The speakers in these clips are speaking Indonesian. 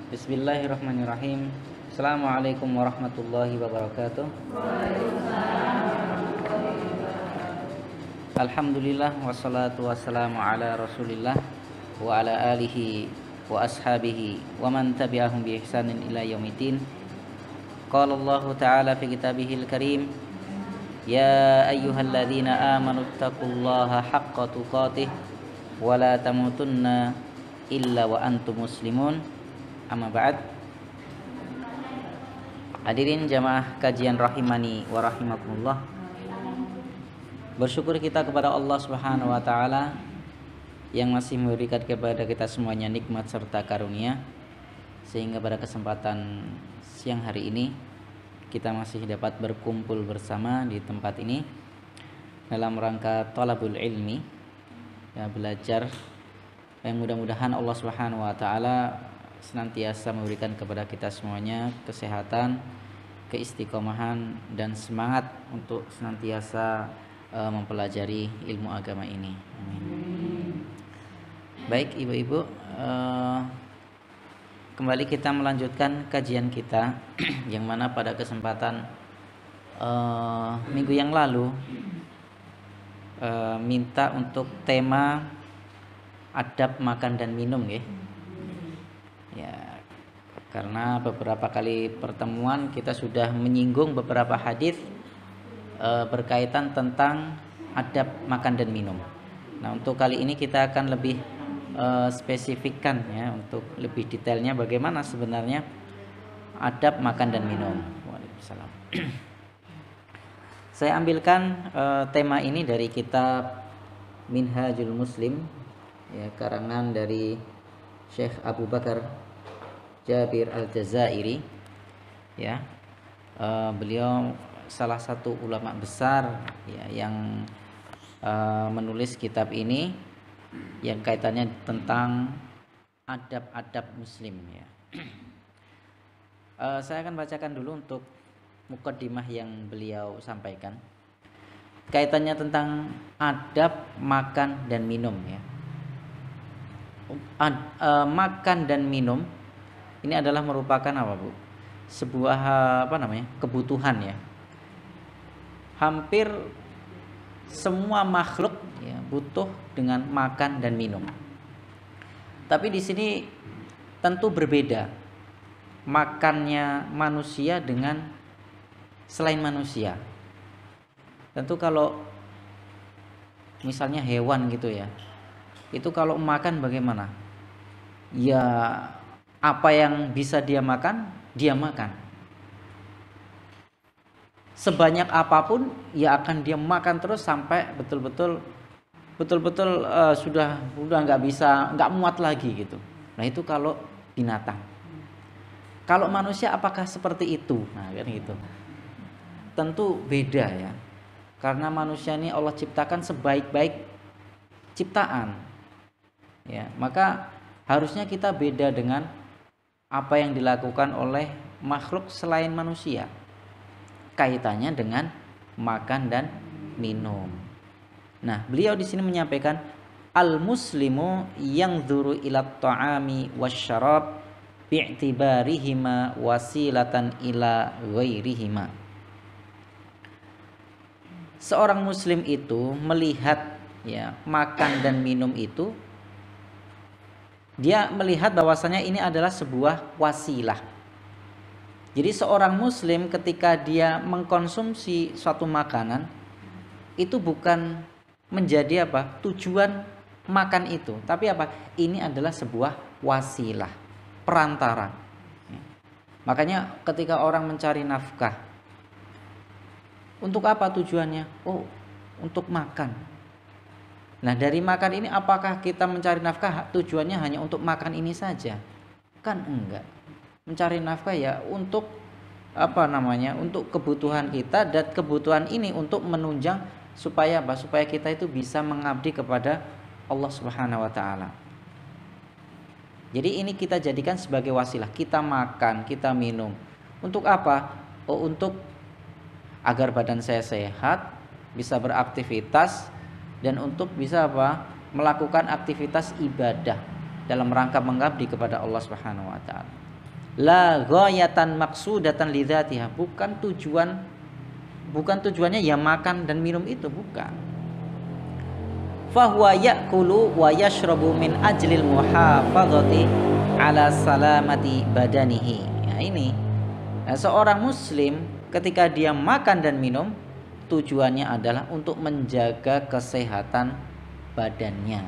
Bismillahirrahmanirrahim. Assalamualaikum warahmatullahi wabarakatuh. Alhamdulillah wassalatu wassalamu ala Rasulillah wa ala alihi wa ashabihi wa man tabi'ahum bi ihsanin ila yaumiddin. Qala Allah ta'ala fi kitabihil karim, ya ayyuhalladzina amanu taqullaha haqqa tuqatih wa la tamutunna illa wa antum muslimun. Amma ba'd. Hadirin jamaah kajian rahimani wa rahimakumullah. Bersyukur kita kepada Allah Subhanahu wa taala yang masih memberikan kepada kita semuanya nikmat serta karunia, sehingga pada kesempatan siang hari ini kita masih dapat berkumpul bersama di tempat ini dalam rangka thalabul ilmi, ya, belajar, yang mudah-mudahan Allah Subhanahu wa taala senantiasa memberikan kepada kita semuanya kesehatan, keistiqomahan, dan semangat untuk senantiasa mempelajari ilmu agama ini. Amin. Baik ibu-ibu, kembali kita melanjutkan kajian kita yang mana pada kesempatan minggu yang lalu minta untuk tema adab makan dan minum, ya. Ya, karena beberapa kali pertemuan kita sudah menyinggung beberapa hadis berkaitan tentang adab makan dan minum. Nah, untuk kali ini kita akan lebih spesifikkan, ya, untuk lebih detailnya bagaimana sebenarnya adab makan dan minum. Waalaikumsalam. Saya ambilkan tema ini dari kitab Minhajul Muslim, ya, karangan dari Syekh Abu Bakar Jabir Al-Jazairi, ya. Beliau salah satu ulama besar, ya, yang menulis kitab ini yang kaitannya tentang adab-adab muslim, ya. Saya akan bacakan dulu untuk mukaddimah yang beliau sampaikan kaitannya tentang adab makan dan minum, ya. Makan dan minum ini adalah merupakan apa, Bu? Sebuah kebutuhan, ya. Hampir semua makhluk, ya, butuh dengan makan dan minum. Tapi di sini tentu berbeda makannya manusia dengan selain manusia. Tentu kalau misalnya hewan gitu, ya, itu kalau makan bagaimana? Ya, apa yang bisa dia makan, dia makan. Sebanyak apapun, ya akan dia makan terus sampai betul-betul sudah nggak bisa, nggak muat lagi gitu. Nah, itu kalau binatang. Kalau manusia apakah seperti itu? Nah, kan gitu. Tentu beda, ya. Karena manusia ini Allah ciptakan sebaik-baik ciptaan, ya. Maka harusnya kita beda dengan apa yang dilakukan oleh makhluk selain manusia kaitannya dengan makan dan minum. Nah, beliau di sini menyampaikan al-muslimu yanzuru ila ta'ami wasyarab bi'tibarihima wasilatan ila ghairihima. Seorang muslim itu melihat, ya, makan dan minum itu, dia melihat bahwasanya ini adalah sebuah wasilah. Jadi seorang muslim ketika dia mengkonsumsi suatu makanan itu bukan menjadi tujuan makan itu, tapi ini adalah sebuah wasilah, perantara. Makanya ketika orang mencari nafkah, untuk apa tujuannya? Oh, untuk makan. Nah, dari makan ini apakah kita mencari nafkah tujuannya hanya untuk makan ini saja? Kan enggak. Mencari nafkah ya untuk untuk kebutuhan kita, dan kebutuhan ini untuk menunjang supaya supaya kita itu bisa mengabdi kepada Allah Subhanahu wa taala. Jadi ini kita jadikan sebagai wasilah. Kita makan, kita minum. Untuk apa? Oh, untuk agar badan saya sehat, bisa beraktivitas, dan untuk bisa melakukan aktivitas ibadah dalam rangka mengabdi kepada Allah Subhanahu wa taala. La ghayatan maqsudatan lidzatiha, bukan tujuannya ya makan dan minum itu, bukan. Fahuwa ya'kulu wa yashrabu min ajlil muhafadzati ala salamati badanihi. Nah ini, seorang muslim ketika dia makan dan minum tujuannya adalah untuk menjaga kesehatan badannya.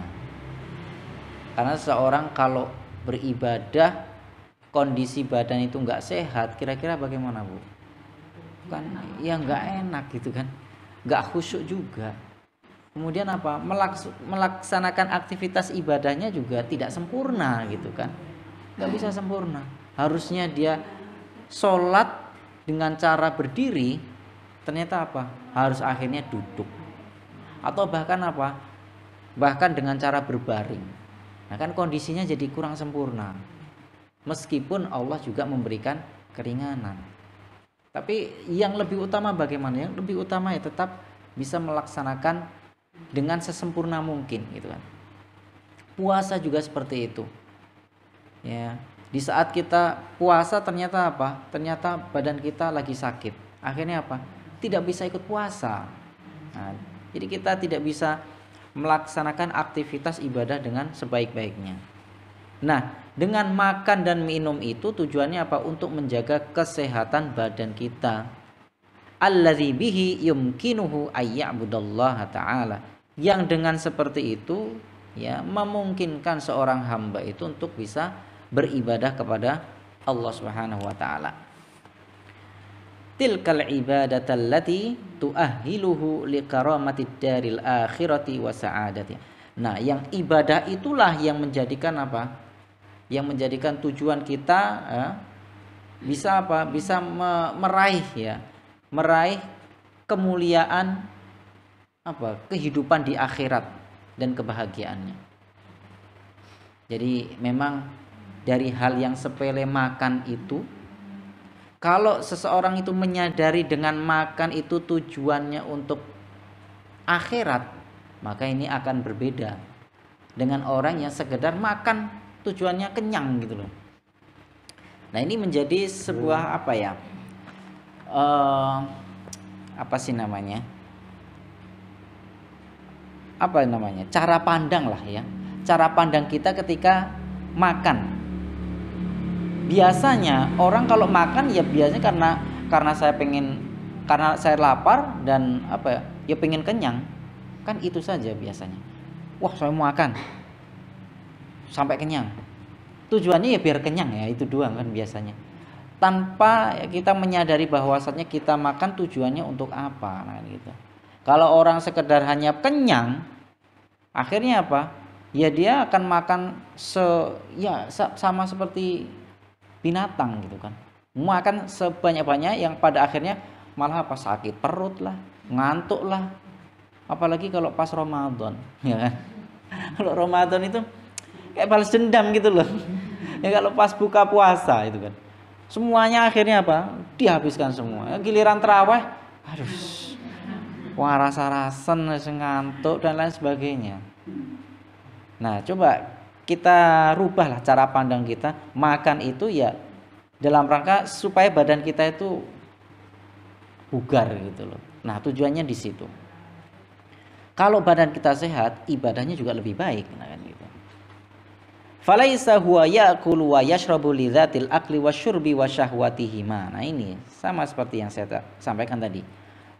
Karena seorang kalau beribadah kondisi badan itu nggak sehat, kira-kira bagaimana, Bu? Kan ya nggak enak gitu kan, nggak khusyuk juga. Kemudian apa, melaksanakan aktivitas ibadahnya juga tidak sempurna gitu kan, nggak bisa sempurna. Harusnya dia sholat dengan cara berdiri, ternyata apa, harus akhirnya duduk, atau bahkan apa, bahkan dengan cara berbaring. Nah kan kondisinya jadi kurang sempurna, meskipun Allah juga memberikan keringanan. Tapi yang lebih utama bagaimana? Yang lebih utama ya tetap bisa melaksanakan dengan sesempurna mungkin gitu kan. Puasa juga seperti itu. Ya, di saat kita puasa ternyata apa? Ternyata badan kita lagi sakit. Akhirnya apa? Tidak bisa ikut puasa. Nah, jadi kita tidak bisa melaksanakan aktivitas ibadah dengan sebaik-baiknya. Nah, dengan makan dan minum itu tujuannya apa? Untuk menjaga kesehatan badan kita. Allazi bihi yumkinuhu ayya'budallaha ta'ala. Yang dengan seperti itu ya memungkinkan seorang hamba itu untuk bisa beribadah kepada Allah Subhanahu wa taala. Tilkal ibadatal tu'ahhiluhu liqaramatid daril akhirati wa sa'adati. Nah, yang ibadah itulah yang menjadikan apa? Yang menjadikan tujuan kita bisa apa? Bisa meraih ya, meraih kemuliaan apa? Kehidupan di akhirat dan kebahagiaannya. Jadi memang dari hal yang sepele makan itu, kalau seseorang itu menyadari dengan makan itu tujuannya untuk akhirat, maka ini akan berbeda dengan orang yang sekedar makan tujuannya kenyang gitu loh. Nah ini menjadi sebuah apa ya, apa sih namanya, cara pandang lah ya, cara pandang kita ketika makan. Biasanya orang kalau makan ya biasanya karena saya lapar dan apa ya pengen kenyang, kan itu saja biasanya. Wah saya mau makan sampai kenyang, tujuannya ya biar kenyang ya, itu doang kan biasanya, tanpa kita menyadari bahwasannya kita makan tujuannya untuk apa. Nah gitu. Kalau orang sekedar hanya kenyang, akhirnya apa ya, dia akan makan sama seperti binatang gitu kan, makan sebanyak-banyak yang pada akhirnya malah apa, sakit perut lah, ngantuk lah. Apalagi kalau pas Ramadan ya kan. Kalau Ramadan itu kayak balas dendam gitu loh. Ya kalau pas buka puasa itu kan semuanya akhirnya apa, dihabiskan semua. Giliran tarawih, aduh, wah rasa-rasen, ngantuk dan lain sebagainya. Nah coba kita rubahlah cara pandang kita. Makan itu ya dalam rangka supaya badan kita itu bugar gitu loh. Nah tujuannya di situ. Kalau badan kita sehat, ibadahnya juga lebih baik. Nah kan gitu. Falaisa huwa ya'kulu wa yashrabu lidzatil akli wasyurbi wasyahwatihima. Nah ini sama seperti yang saya sampaikan tadi.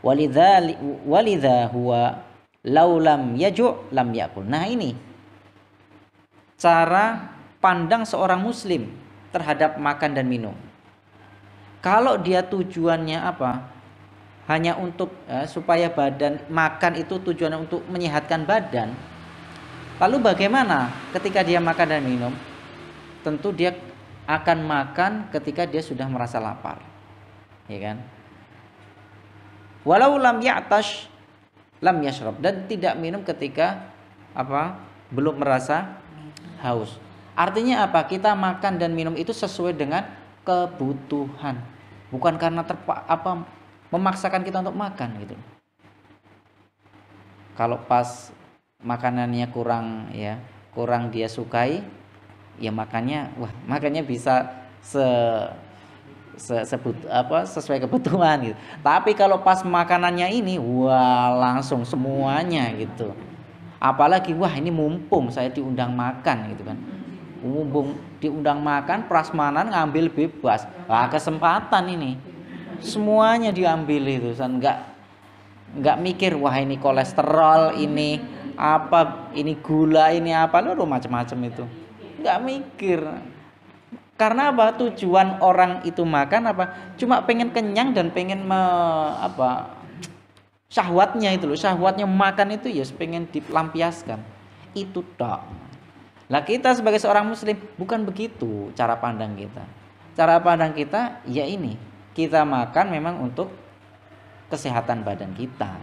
Walidza huwa laulam yaju' lam ya'kul. Nah ini cara pandang seorang muslim terhadap makan dan minum. Kalau dia tujuannya apa? Hanya untuk supaya badan, makan itu tujuannya untuk menyehatkan badan. Lalu bagaimana ketika dia makan dan minum? Tentu dia akan makan ketika dia sudah merasa lapar. Ya kan? Walau lam ya'tash lam yashrab, dan tidak minum ketika apa? Belum merasa haus. Artinya apa? Kita makan dan minum itu sesuai dengan kebutuhan, bukan karena memaksakan kita untuk makan gitu. Kalau pas makanannya kurang dia sukai, ya makannya bisa sesuai kebutuhan gitu. Tapi kalau pas makanannya ini, wah langsung semuanya gitu. Apalagi wah ini mumpung saya diundang makan gitu kan. Mumpung diundang makan, prasmanan ngambil bebas. Wah kesempatan ini. Semuanya diambil itu, nggak mikir wah ini kolesterol, ini apa, ini gula, ini apa, lu macam-macam itu. Nggak mikir. Karena apa? Tujuan orang itu makan apa? Cuma pengen kenyang dan pengen syahwatnya itu loh. Syahwatnya makan itu ya pengen dilampiaskan. Itu tok. Lah kita sebagai seorang muslim bukan begitu cara pandang kita. Cara pandang kita ya ini, kita makan memang untuk kesehatan badan kita.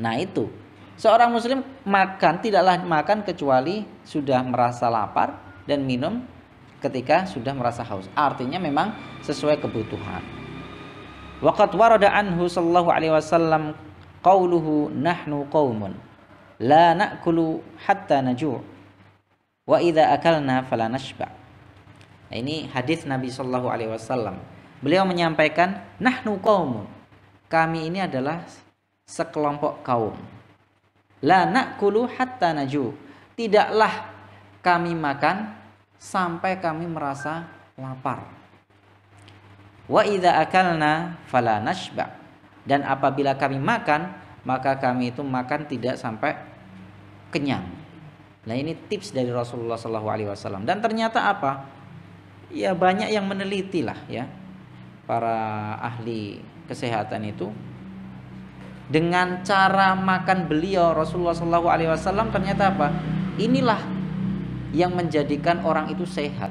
Nah itu, seorang muslim makan tidaklah makan kecuali sudah merasa lapar dan minum ketika sudah merasa haus. Artinya memang sesuai kebutuhan. Waqad warada anhu sallallahu alaihi wasallam qauluhu nahnu qaumun la na'kulu hatta naju' wa idza akalna fala nashba. Nah, ini hadis Nabi sallallahu alaihi wasallam. Beliau menyampaikan nahnu qaumun. Kami ini adalah sekelompok kaum. La na'kulu hatta naju'. Tidaklah kami makan sampai kami merasa lapar. Wa idza akalna fala nashba. Dan apabila kami makan, maka kami itu makan tidak sampai kenyang. Nah, ini tips dari Rasulullah SAW. Dan ternyata apa? Ya banyak yang meneliti lah ya. Para ahli kesehatan itu dengan cara makan beliau Rasulullah SAW ternyata apa? Inilah yang menjadikan orang itu sehat.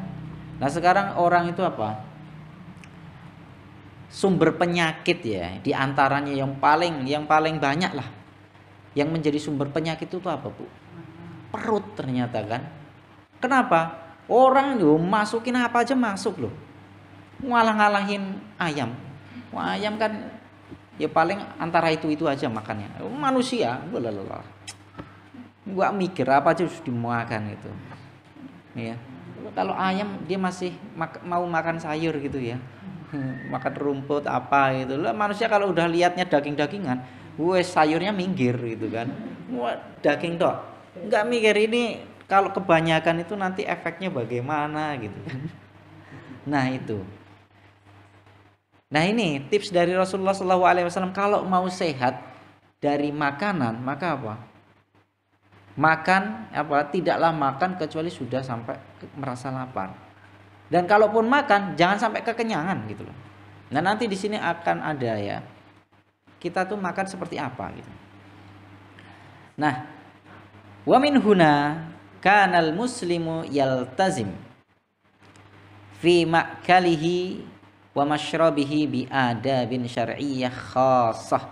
Nah sekarang orang itu apa? Sumber penyakit ya, diantaranya yang paling banyak lah, yang menjadi sumber penyakit itu apa Bu? Perut ternyata kan. Kenapa? Orang loh masukin apa aja masuk loh. Ngalah-ngalahin ayam. Wah, ayam kan ya paling antara itu aja makannya. Manusia, gua mikir apa aja harus dimakan itu. Ya. Kalau ayam dia masih mau makan sayur gitu ya. Makan rumput apa gitu. Lah manusia kalau udah lihatnya daging-dagingan, wes sayurnya minggir gitu kan. Wah, daging tok. Enggak mikir ini kalau kebanyakan itu nanti efeknya bagaimana gitu kan. Nah, itu. Nah, ini tips dari Rasulullah SAW kalau mau sehat dari makanan, maka apa? Makan apa? Tidaklah makan kecuali sudah sampai merasa lapar. Dan kalaupun makan jangan sampai kekenyangan gitu loh. Nah, nanti di sini akan ada ya. Kita tuh makan seperti apa gitu. Nah, wa min huna kanal muslimu yaltazim fi ma'kalihi wa mashrabihi bi adabin syar'iyyah khassah.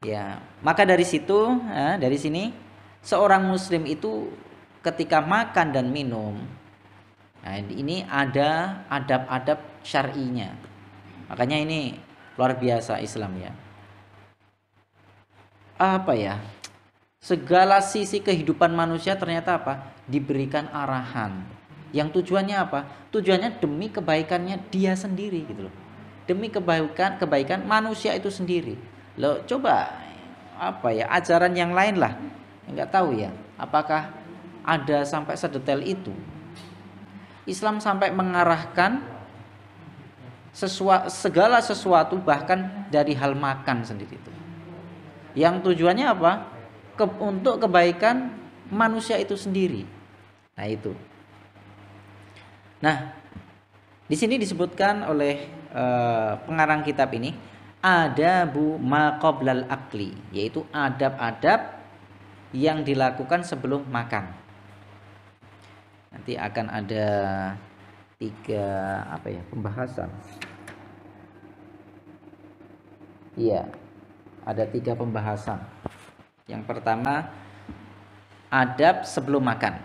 Ya, maka dari situ, dari sini seorang muslim itu ketika makan dan minum, nah ini ada adab-adab syar'inya. Makanya ini luar biasa Islam ya. Apa ya? Segala sisi kehidupan manusia ternyata apa? Diberikan arahan. Yang tujuannya apa? Tujuannya demi kebaikannya dia sendiri gitu loh. Demi kebaikan manusia itu sendiri. Loh, coba apa ya? Ajaran yang lain lah. Enggak tahu ya, apakah ada sampai sedetail itu. Islam sampai mengarahkan segala sesuatu bahkan dari hal makan sendiri itu. Yang tujuannya apa? Untuk kebaikan manusia itu sendiri. Nah, itu. Nah, di sini disebutkan oleh pengarang kitab ini adabu ma qoblal akli, yaitu adab-adab yang dilakukan sebelum makan. Nanti akan ada 3 pembahasan. Iya, ada 3 pembahasan. Yang pertama, adab sebelum makan.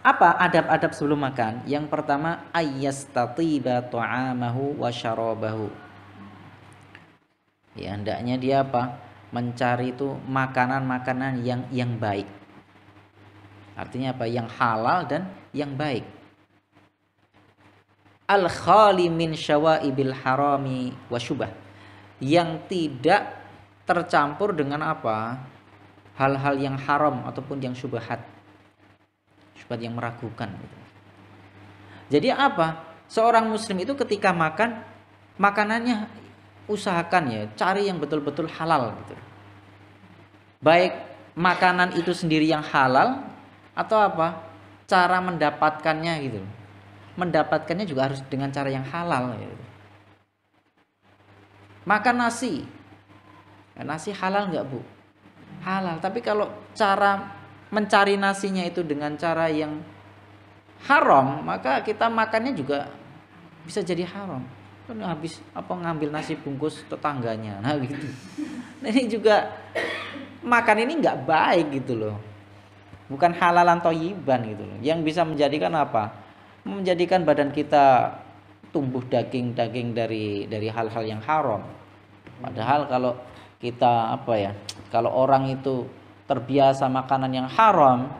Apa adab-adab sebelum makan? Yang pertama, ayyastatiba ta'amahu wa syarabahu. Ya, hendaknya dia apa? Mencari itu makanan-makanan yang baik. Artinya apa? Yang halal dan yang baik. al khali min syawaibil harami wa syubah, yang tidak tercampur dengan apa? Hal-hal yang haram ataupun yang syubhat. Syubhat yang meragukan gitu. Jadi apa? Seorang muslim itu ketika makan, makanannya usahakan ya, cari yang betul-betul halal gitu. Baik makanan itu sendiri yang halal atau apa? Cara mendapatkannya gitu. Mendapatkannya juga harus dengan cara yang halal gitu. Makan nasi. Nasi halal enggak, Bu? Halal, tapi kalau cara mencari nasinya itu dengan cara yang haram, maka kita makannya juga bisa jadi haram. Kan habis apa ngambil nasi bungkus tetangganya. Nah gitu. Nah, ini juga makan ini nggak baik gitu loh. Bukan halalan thayyiban gitu loh. Yang bisa menjadikan apa? Menjadikan badan kita tumbuh daging-daging dari hal-hal yang haram. Padahal kalau kita apa ya? Kalau orang itu terbiasa makanan yang haram,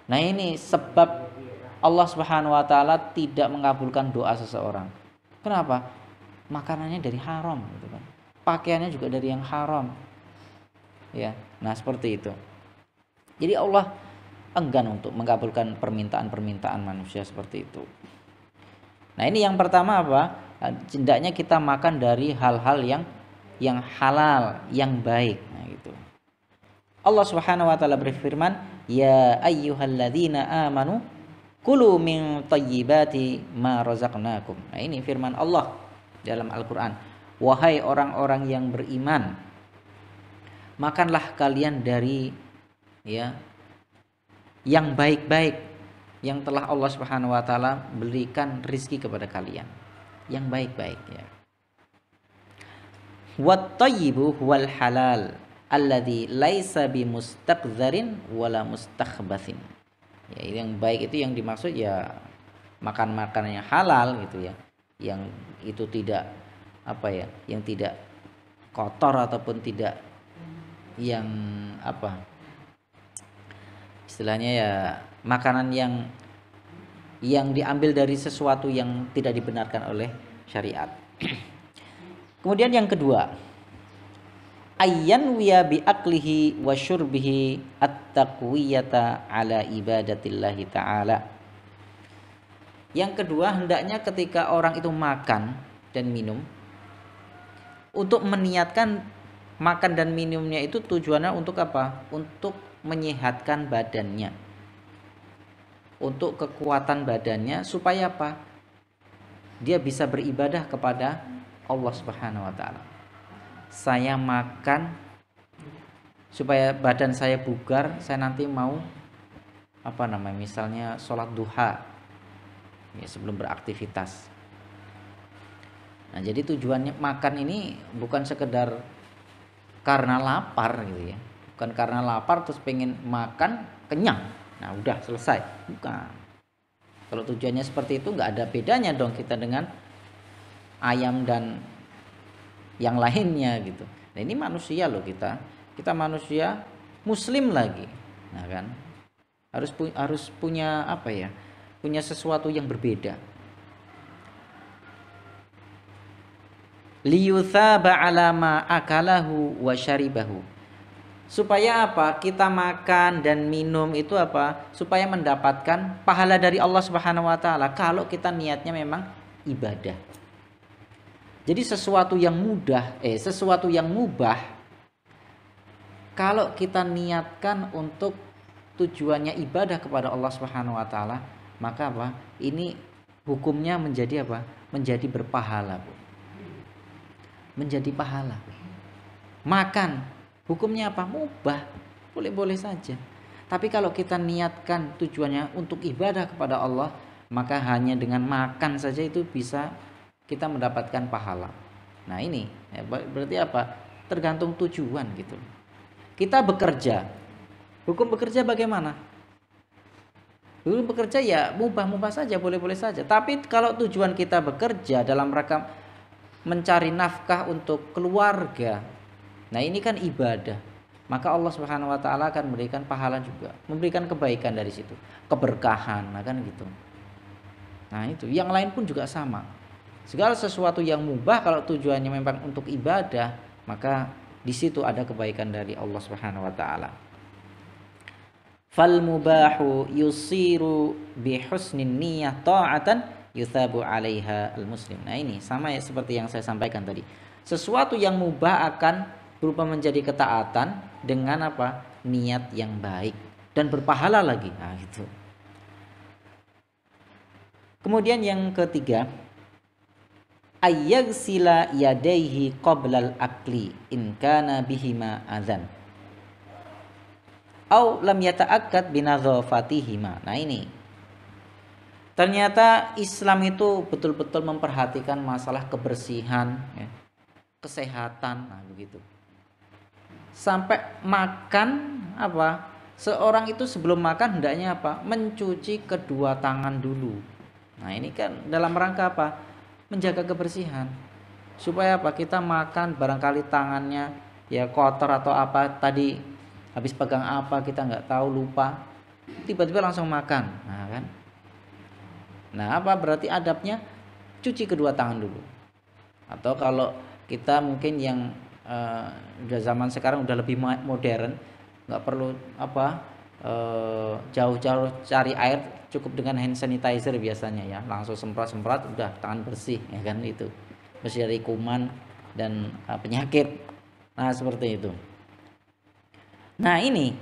nah ini sebab Allah Subhanahu wa taala tidak mengabulkan doa seseorang. Kenapa? Makanannya dari haram gitu kan. Pakaiannya juga dari yang haram. Ya. Nah, seperti itu. Jadi Allah enggan untuk mengabulkan permintaan-permintaan manusia seperti itu. Nah, ini yang pertama apa? Hendaknya kita makan dari hal-hal yang halal, yang baik. Nah, gitu. Allah Subhanahu wa taala berfirman, "Ya ayyuhalladzina amanu kulu min thayyibati ma razaqnakum." Nah, ini firman Allah dalam Al-Qur'an. Wahai orang-orang yang beriman, makanlah kalian dari ya yang baik-baik yang telah Allah Subhanahu wa taala berikan rizki kepada kalian. Yang baik-baik ya. Wat thayyibu huwal halal alladzi laisa bimustaqdzarin wala mustakhbathin. Ya, yang baik itu yang dimaksud ya makan makanan yang halal gitu ya, yang itu tidak apa ya, yang tidak kotor ataupun tidak yang apa istilahnya ya, makanan yang diambil dari sesuatu yang tidak dibenarkan oleh syariat. Kemudian yang kedua, ayyan wiya bi aklihi wa syurbihi at-taqwiyata ala ibadatillahi ta'ala. Yang kedua, hendaknya ketika orang itu makan dan minum, untuk meniatkan makan dan minumnya itu tujuannya untuk apa? Untuk menyehatkan badannya, untuk kekuatan badannya, supaya apa? Dia bisa beribadah kepada Allah Subhanahu wa taala. Saya makan supaya badan saya bugar, saya nanti mau apa namanya, misalnya sholat duha ya, sebelum beraktivitas. Nah, jadi tujuannya makan ini bukan sekedar karena lapar gitu ya, bukan karena lapar terus pengen makan kenyang, nah udah selesai, bukan. Kalau tujuannya seperti itu, nggak ada bedanya dong kita dengan ayam dan yang lainnya gitu. Nah, ini manusia loh, kita manusia muslim lagi. Nah kan, harus punya apa ya? Punya sesuatu yang berbeda. Liyuthaba ala ma akalahu wa syaribahu. Supaya apa? Kita makan dan minum itu apa? Supaya mendapatkan pahala dari Allah Subhanahu wa taala kalau kita niatnya memang ibadah. Jadi sesuatu yang sesuatu yang mubah, kalau kita niatkan untuk tujuannya ibadah kepada Allah Subhanahu wa taala, maka apa? Ini hukumnya menjadi apa? Menjadi berpahala, Bu. Menjadi pahala. Makan, hukumnya apa? Mubah, boleh-boleh saja. Tapi kalau kita niatkan tujuannya untuk ibadah kepada Allah, maka hanya dengan makan saja itu bisa kita mendapatkan pahala. Nah ini ya, berarti apa? Tergantung tujuan gitu. Kita bekerja, hukum bekerja bagaimana? Hukum bekerja ya mubah-mubah saja, boleh-boleh saja. Tapi kalau tujuan kita bekerja dalam rangka mencari nafkah untuk keluarga, nah ini kan ibadah, maka Allah Subhanahu wa taala akan memberikan pahala juga, memberikan kebaikan dari situ, keberkahan, nah kan gitu. Nah itu, yang lain pun juga sama. Segala sesuatu yang mubah kalau tujuannya memang untuk ibadah, maka di situ ada kebaikan dari Allah Subhanahu wa taala. Fal mubahu yusiru bi husnin niyyah ta'atan yuthabu 'alaiha al muslim. Nah ini sama ya seperti yang saya sampaikan tadi. Sesuatu yang mubah akan berubah menjadi ketaatan dengan apa? Niat yang baik dan berpahala lagi. Nah itu. Kemudian yang ketiga, ayyagsila yadaihi qoblal akli in kana bihima adzan au lam yata'akkad binadzafatihima. Nah ini ternyata Islam itu betul-betul memperhatikan masalah kebersihan ya, kesehatan. Nah begitu, sampai makan apa, seorang itu sebelum makan hendaknya apa, mencuci kedua tangan dulu. Nah ini kan dalam rangka apa, menjaga kebersihan, supaya apa, kita makan barangkali tangannya ya kotor atau apa tadi, habis pegang apa kita nggak tahu, lupa, tiba-tiba langsung makan. Nah kan, nah apa berarti adabnya, cuci kedua tangan dulu. Atau kalau kita mungkin yang udah zaman sekarang udah lebih modern, nggak perlu apa jauh-jauh cari air, cukup dengan hand sanitizer biasanya ya, langsung semprot-semprot udah tangan bersih ya kan, itu bersih dari kuman dan penyakit. Nah seperti itu. Nah ini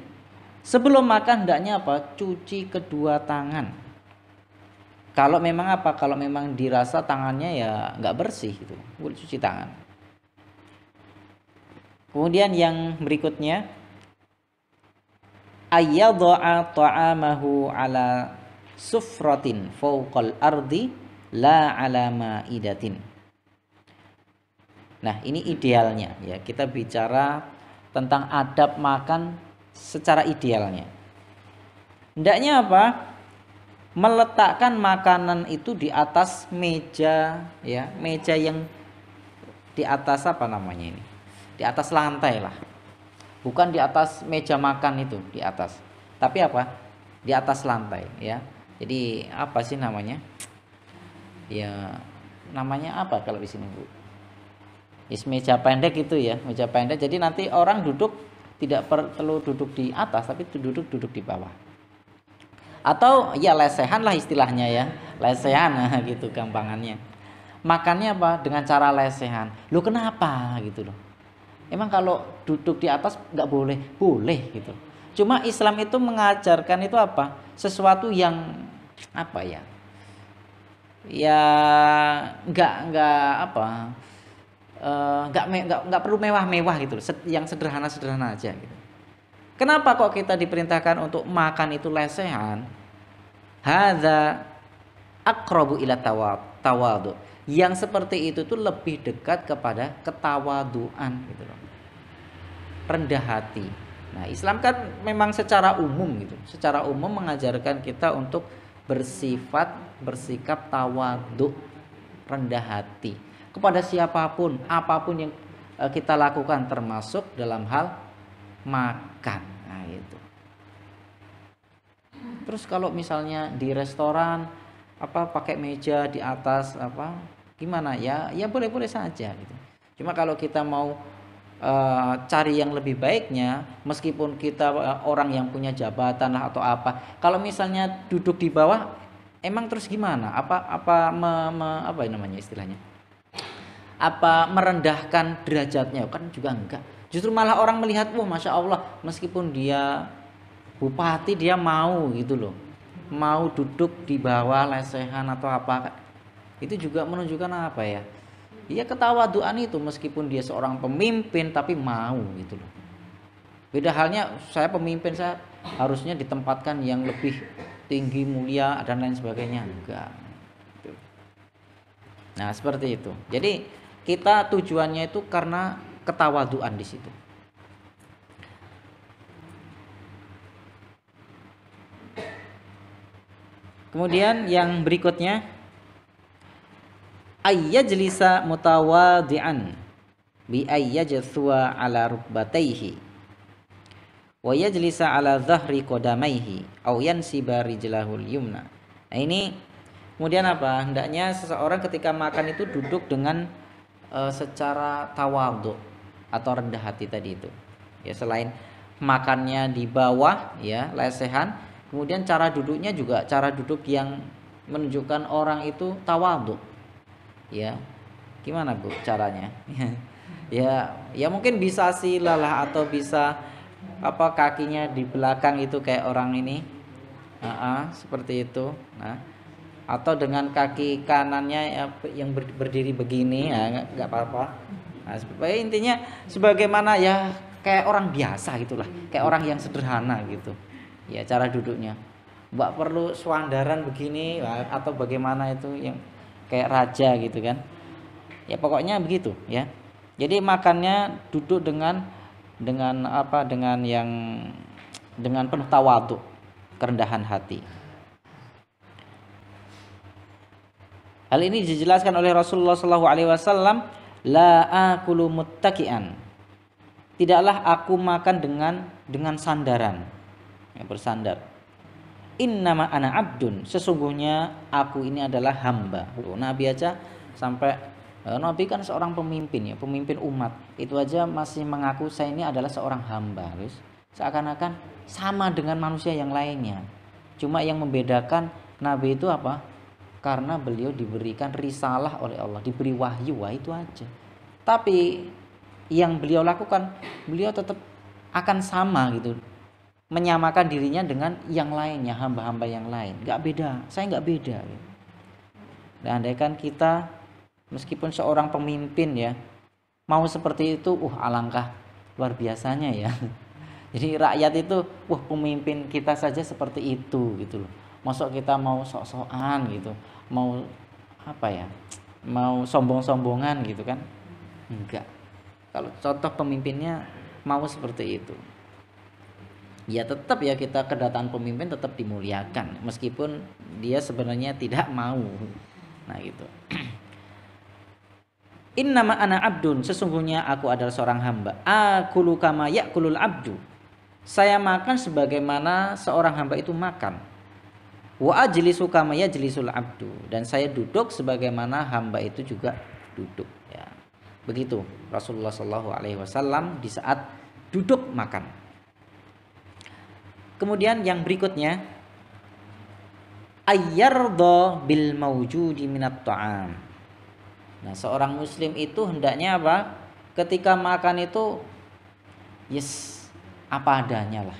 sebelum makan hendaknya apa, cuci kedua tangan. Kalau memang apa, kalau memang dirasa tangannya ya nggak bersih itu, boleh cuci tangan. Kemudian yang berikutnya, ayyadha'a ta'amahu ala sufratin fawqal ardi la ala ma'idatin. Nah ini idealnya ya, kita bicara tentang adab makan secara idealnya. Hendaknya apa, meletakkan makanan itu di atas meja ya, meja yang di atas apa namanya ini, di atas lantai lah, bukan di atas meja makan itu di atas, tapi apa, di atas lantai ya. Jadi apa sih namanya ya, namanya apa kalau di sini Bu, meja pendek itu ya, meja pendek. Jadi nanti orang duduk tidak perlu duduk di atas, tapi duduk di bawah. Atau ya lesehan lah istilahnya ya, lesehan nah, gitu gampangannya. Makannya apa, dengan cara lesehan. Loh kenapa gitu loh, emang kalau duduk di atas nggak boleh? Boleh gitu. Cuma Islam itu mengajarkan itu apa, sesuatu yang apa ya, ya nggak apa, nggak perlu mewah-mewah gitu, yang sederhana-sederhana aja gitu. Kenapa kok kita diperintahkan untuk makan itu lesehan? Hadza aqrabu ila tawadu. Yang seperti itu tuh lebih dekat kepada ketawaduan gitu loh, rendah hati. Nah Islam kan memang secara umum gitu, secara umum mengajarkan kita untuk bersikap tawadu, rendah hati kepada siapapun, apapun yang kita lakukan, termasuk dalam hal makan. Nah itu. Terus kalau misalnya di restoran apa pakai meja di atas apa, gimana ya, ya boleh-boleh saja gitu. Cuma kalau kita mau cari yang lebih baiknya, meskipun kita orang yang punya jabatan lah atau apa, kalau misalnya duduk di bawah, emang terus gimana? Apa namanya istilahnya? Apa merendahkan derajatnya? Kan juga enggak. Justru malah orang melihat, wah masya Allah, meskipun dia bupati dia mau gitu loh, mau duduk di bawah lesehan atau apa, itu juga menunjukkan apa ya? Iya ketawaduan itu, meskipun dia seorang pemimpin tapi mau gitu loh. Beda halnya saya pemimpin, saya harusnya ditempatkan yang lebih tinggi, mulia dan lain sebagainya, enggak. Nah seperti itu. Jadi kita tujuannya itu karena ketawaduan di situ. Kemudian yang berikutnya, ayyajlisa mutawadi'an bi ayyajthwa ala rukbatayhi wa yajlisa ala dhahri qadamaihi aw yansiba rijlahul yumna. Nah ini Kemudian apa? Hendaknya seseorang ketika makan itu duduk dengan secara tawadhu atau rendah hati tadi itu. Ya, selain makannya di bawah ya, lesehan, kemudian cara duduknya juga cara duduk yang menunjukkan orang itu tawadhu. Ya. Gimana, Bu, caranya? Ya mungkin bisa sila lah atau bisa apa kakinya di belakang itu kayak orang ini. Seperti itu. Nah, atau dengan kaki kanannya yang berdiri begini ya nggak apa-apa. Nah, supaya intinya sebagaimana ya kayak orang biasa gitulah, kayak orang yang sederhana gitu ya cara duduknya, nggak perlu swandaran begini atau bagaimana itu yang kayak raja gitu kan ya, pokoknya begitu ya. Jadi makannya duduk dengan apa, dengan penuh tawadhu, kerendahan hati. Hal ini dijelaskan oleh Rasulullah SAW, la akulu muttaki'an. Tidaklah aku makan dengan sandaran, ya, bersandar. Innama ana abdun, sesungguhnya aku ini adalah hamba. Nabi aja sampai Nabi kan seorang pemimpin ya, pemimpin umat. Itu aja masih mengaku saya ini adalah seorang hamba. Terus seakan-akan sama dengan manusia yang lainnya. Cuma yang membedakan Nabi itu apa? Karena beliau diberikan risalah oleh Allah, diberi wahyu, itu aja. Tapi yang beliau lakukan, beliau tetap akan sama gitu, menyamakan dirinya dengan yang lainnya, hamba-hamba yang lain. Gak beda, saya gak beda gitu. Dan andaikan kita meskipun seorang pemimpin ya mau seperti itu, alangkah luar biasanya ya. Jadi rakyat itu, pemimpin kita saja seperti itu gitu loh. Masuk kita mau sok-sokan gitu, mau apa ya, mau sombong-sombongan gitu kan, enggak. Kalau contoh pemimpinnya mau seperti itu, ya tetap ya kita kedatangan pemimpin tetap dimuliakan meskipun dia sebenarnya tidak mau. Nah gitu. Innama ana abdun, sesungguhnya aku adalah seorang hamba. Akulu kama yakulul abdu, saya makan sebagaimana seorang hamba itu makan. Wa ajlisu kama yajlisul abdu, dan saya duduk sebagaimana hamba itu juga duduk ya. Begitu Rasulullah SAW di saat duduk makan. Kemudian yang berikutnya, ayyardha bil mawjudi minat ta'am. Nah, seorang muslim itu hendaknya apa? Ketika makan itu apa adanya lah.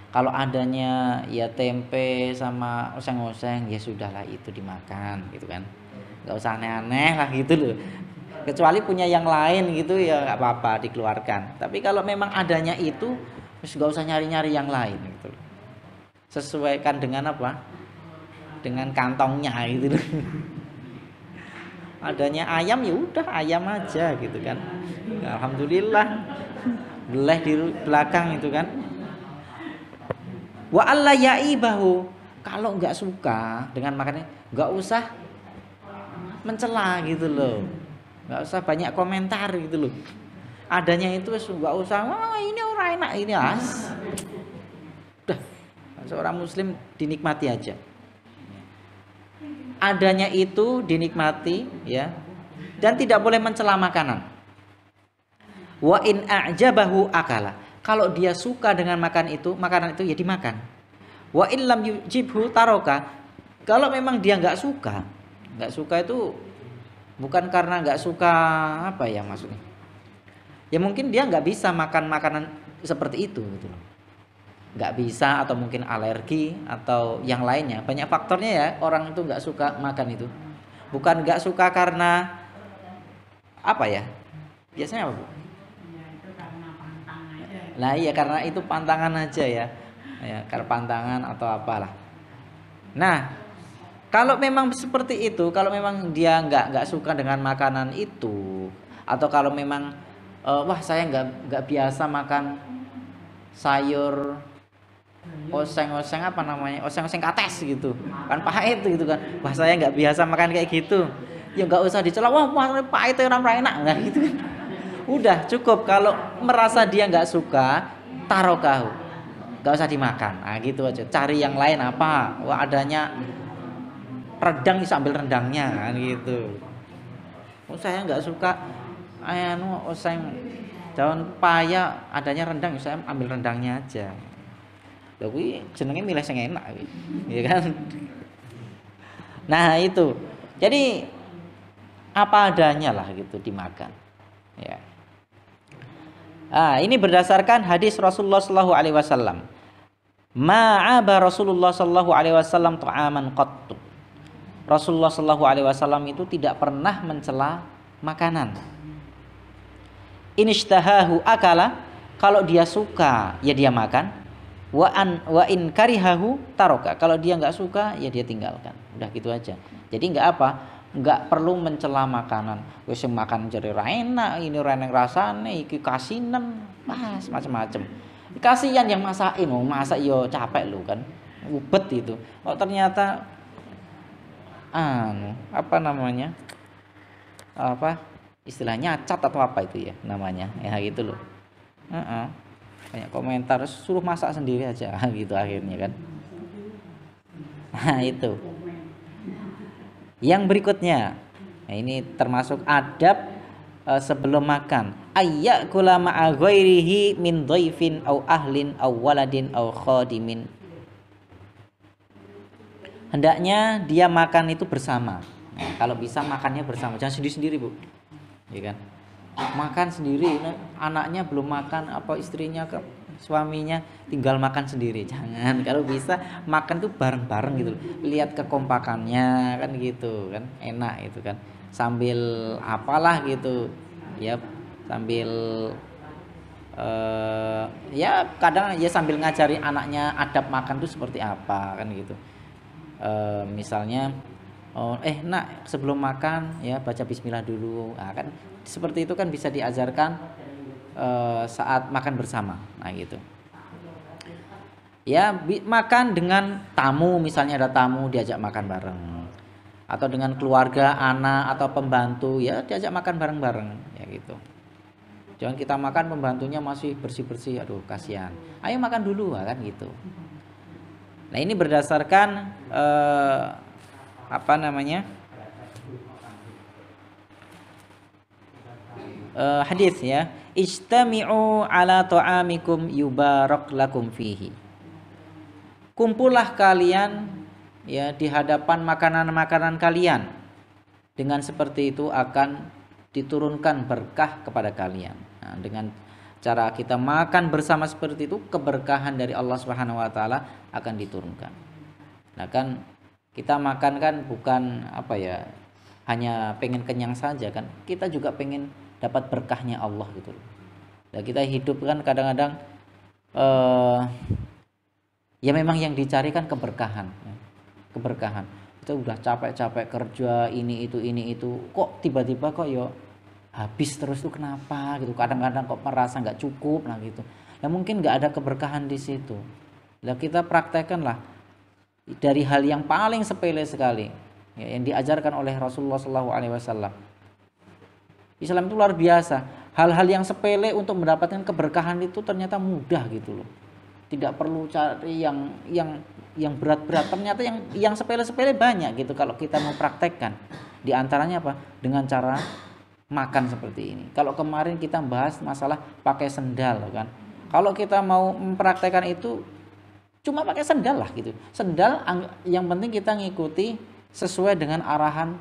Kalau adanya ya tempe sama oseng-oseng, ya sudahlah itu dimakan gitu kan. Gak usah aneh-aneh lah gitu loh. Kecuali punya yang lain gitu ya gak apa-apa dikeluarkan. Tapi kalau memang adanya itu, gak usah nyari-nyari yang lain gitu loh. Sesuaikan dengan apa? Dengan kantongnya gitu loh. Adanya ayam ya udah ayam aja gitu kan. Alhamdulillah. Beleh di belakang itu kan. Wa alla ya'ibahu, kalau nggak suka dengan makannya nggak usah mencela gitu loh, nggak usah banyak komentar gitu loh. Adanya itu nggak usah, ini orang enak ini udah, seorang muslim dinikmati aja. Adanya itu dinikmati ya, dan tidak boleh mencela makanan. Wa in a'jabahu akala, kalau dia suka dengan makanan itu ya dimakan. Wa illam yujibhu taroka, kalau memang dia nggak suka itu bukan karena nggak suka apa ya maksudnya. Ya mungkin dia nggak bisa makan makanan seperti itu gitu loh. Nggak bisa atau mungkin alergi atau yang lainnya. Banyak faktornya ya orang itu nggak suka makan itu. Bukan nggak suka karena apa ya? Biasanya apa, Bu? Nah iya karena itu pantangan aja ya, karena pantangan atau apalah. Nah kalau memang seperti itu, kalau memang dia nggak suka dengan makanan itu, atau kalau memang saya nggak biasa makan sayur oseng-oseng apa namanya, oseng-oseng kates gitu kan, pahit gitu kan, saya nggak biasa makan kayak gitu, ya nggak usah dicela, pahit orang enak nggak gitu kan. Udah cukup kalau merasa dia nggak suka, tarokahu, nggak usah dimakan. Nah gitu aja. Cari yang lain apa? Adanya Rendang bisa ambil rendangnya kan gitu. Oh, saya nggak suka saya daun paya adanya rendang, saya ambil rendangnya aja. Lha kuwi jenenge milih sing enak kuwi. Ya kan? Nah, itu. Jadi apa adanya lah gitu dimakan. Ya. Ini berdasarkan hadis Rasulullah sallallahu alaihi wasallam. Ma'aba Rasulullah sallallahu alaihi wasallam ta'aman qattu. Rasulullah sallallahu alaihi wasallam itu tidak pernah mencela makanan. Inishtahahu akala, kalau dia suka ya dia makan. Wa in karihahu taroka, kalau dia nggak suka ya dia tinggalkan. Udah gitu aja. Jadi nggak apa? Nggak perlu mencela makanan. Wis sing makan jare ra enak, ini reneng rasane, iki kasinen, mas macam-macam. Kasihan yang masakin, mau masak yo capek lu kan. Ubet itu. Oh ternyata apa namanya? Apa istilahnya cat atau apa itu ya namanya? Ya gitu loh. Banyak komentar, suruh masak sendiri aja gitu akhirnya kan. Nah, itu. Yang berikutnya, nah ini termasuk adab sebelum makan. Ayyakula ma'a ghairihi min dhaifin au ahlin au waladin au khadimin. Hendaknya dia makan itu bersama. Nah, kalau bisa makannya bersama, jangan sendiri-sendiri, Bu. Ya kan? Makan sendiri, anaknya belum makan, apa istrinya ke suaminya tinggal makan sendiri. Jangan, kalau bisa makan tuh bareng-bareng gitu. Lihat kekompakannya kan gitu kan, enak itu kan. Sambil apalah gitu. Ya, sambil ya kadang ya sambil ngajari anaknya adab makan tuh seperti apa kan gitu. Misalnya nak sebelum makan ya baca bismillah dulu. Nah, kan seperti itu kan bisa diajarkan saat makan bersama. Nah gitu. Ya makan dengan tamu, misalnya ada tamu diajak makan bareng. Atau dengan keluarga, anak atau pembantu ya diajak makan bareng-bareng ya gitu. Jangan kita makan pembantunya masih bersih-bersih, aduh kasihan. Ayo makan dulu kan gitu. Nah ini berdasarkan apa namanya hadis ya, ijtami'u ala ta'amikum yubarak lakum fihi. Kumpullah kalian ya di hadapan makanan-makanan kalian, dengan seperti itu akan diturunkan berkah kepada kalian. Nah, dengan cara kita makan bersama seperti itu, keberkahan dari Allah Subhanahu wa taala akan diturunkan. Nah kan kita makan kan bukan apa ya, hanya pengen kenyang saja kan, kita juga pengen dapat berkahnya Allah gitu. Nah, kita hidup kan kadang-kadang ya memang yang dicari kan keberkahan ya. Keberkahan. Kita udah capek-capek kerja ini itu, kok tiba-tiba kok yo habis terus tuh kenapa gitu. Kadang-kadang kok merasa nggak cukup lah gitu. Ya mungkin nggak ada keberkahan di situ. Nah, kita praktekkanlah dari hal yang paling sepele sekali ya, yang diajarkan oleh Rasulullah SAW. Islam itu luar biasa. Hal-hal yang sepele untuk mendapatkan keberkahan itu ternyata mudah gitu loh. Tidak perlu cari yang berat-berat. Ternyata yang sepele-sepele banyak gitu kalau kita mau praktekkan. Di antaranya apa? Dengan cara makan seperti ini. Kalau kemarin kita bahas masalah pakai sendal kan. Kalau kita mau mempraktekkan itu cuma pakai sendal lah gitu. Sendal yang penting kita ngikuti sesuai dengan arahan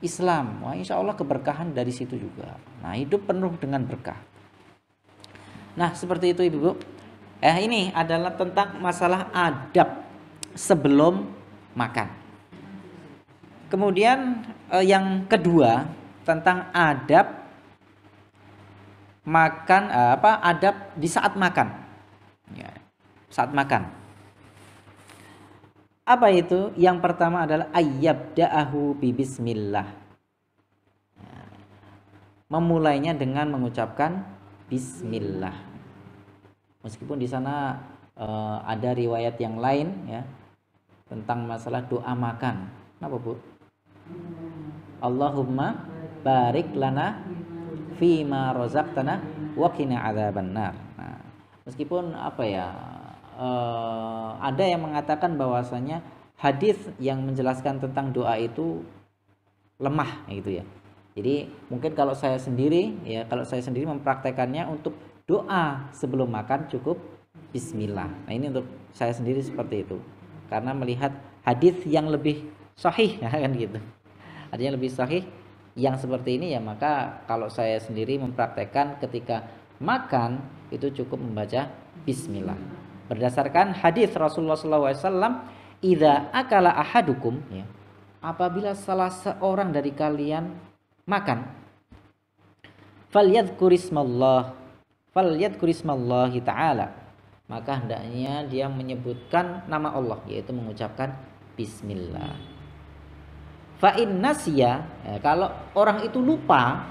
Islam. Wah, insya Allah keberkahan dari situ juga. Nah, hidup penuh dengan berkah. Nah, seperti itu Ibu. Ini adalah tentang masalah adab sebelum makan. Kemudian yang kedua tentang adab makan, adab di saat makan. Ya, saat makan. Apa itu? Yang pertama adalah ayyabda'ahu bi bismillah. Memulainya dengan mengucapkan bismillah. Meskipun di sana ada riwayat yang lain ya tentang masalah doa makan. Kenapa, Bu? Allahumma barik lana fima razaqtana wa qina adzabannar. Meskipun apa ya, ada yang mengatakan bahwasanya hadis yang menjelaskan tentang doa itu lemah gitu ya. Jadi mungkin kalau saya sendiri mempraktekannya untuk doa sebelum makan cukup bismillah. Nah, ini untuk saya sendiri seperti itu. Karena melihat hadis yang lebih sahih kan gitu. Artinya lebih sahih yang seperti ini ya, maka kalau saya sendiri mempraktekkan ketika makan itu cukup membaca bismillah. Berdasarkan hadis Rasulullah SAW, idza akala ahadukum ya, apabila salah seorang dari kalian makan, falyadhkurismallahi ta'ala, maka hendaknya dia menyebutkan nama Allah, yaitu mengucapkan bismillah. Fa in nasiya, ya, kalau orang itu lupa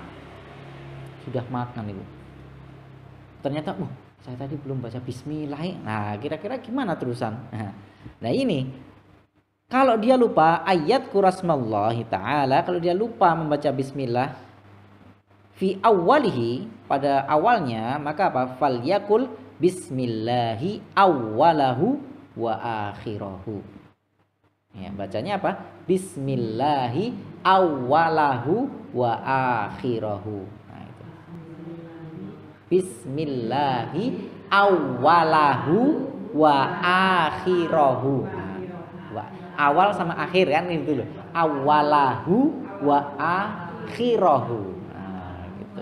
sudah makan itu, ternyata saya tadi belum baca bismillah. Nah, kira-kira gimana terusan? Nah, ini kalau dia lupa ayat kurasmallahi ta'ala, kalau dia lupa membaca bismillah fi awwalihi, pada awalnya, maka apa? Falyakul bismillahi awwalahu wa akhirahu. Ya, bacanya apa? Bismillahi awwalahu wa akhirahu. Nah, itu. Bismillahi awwalahu wa akhirahu. Awal sama akhir kan itu loh. Awalahu wa akhirahu. Nah, gitu.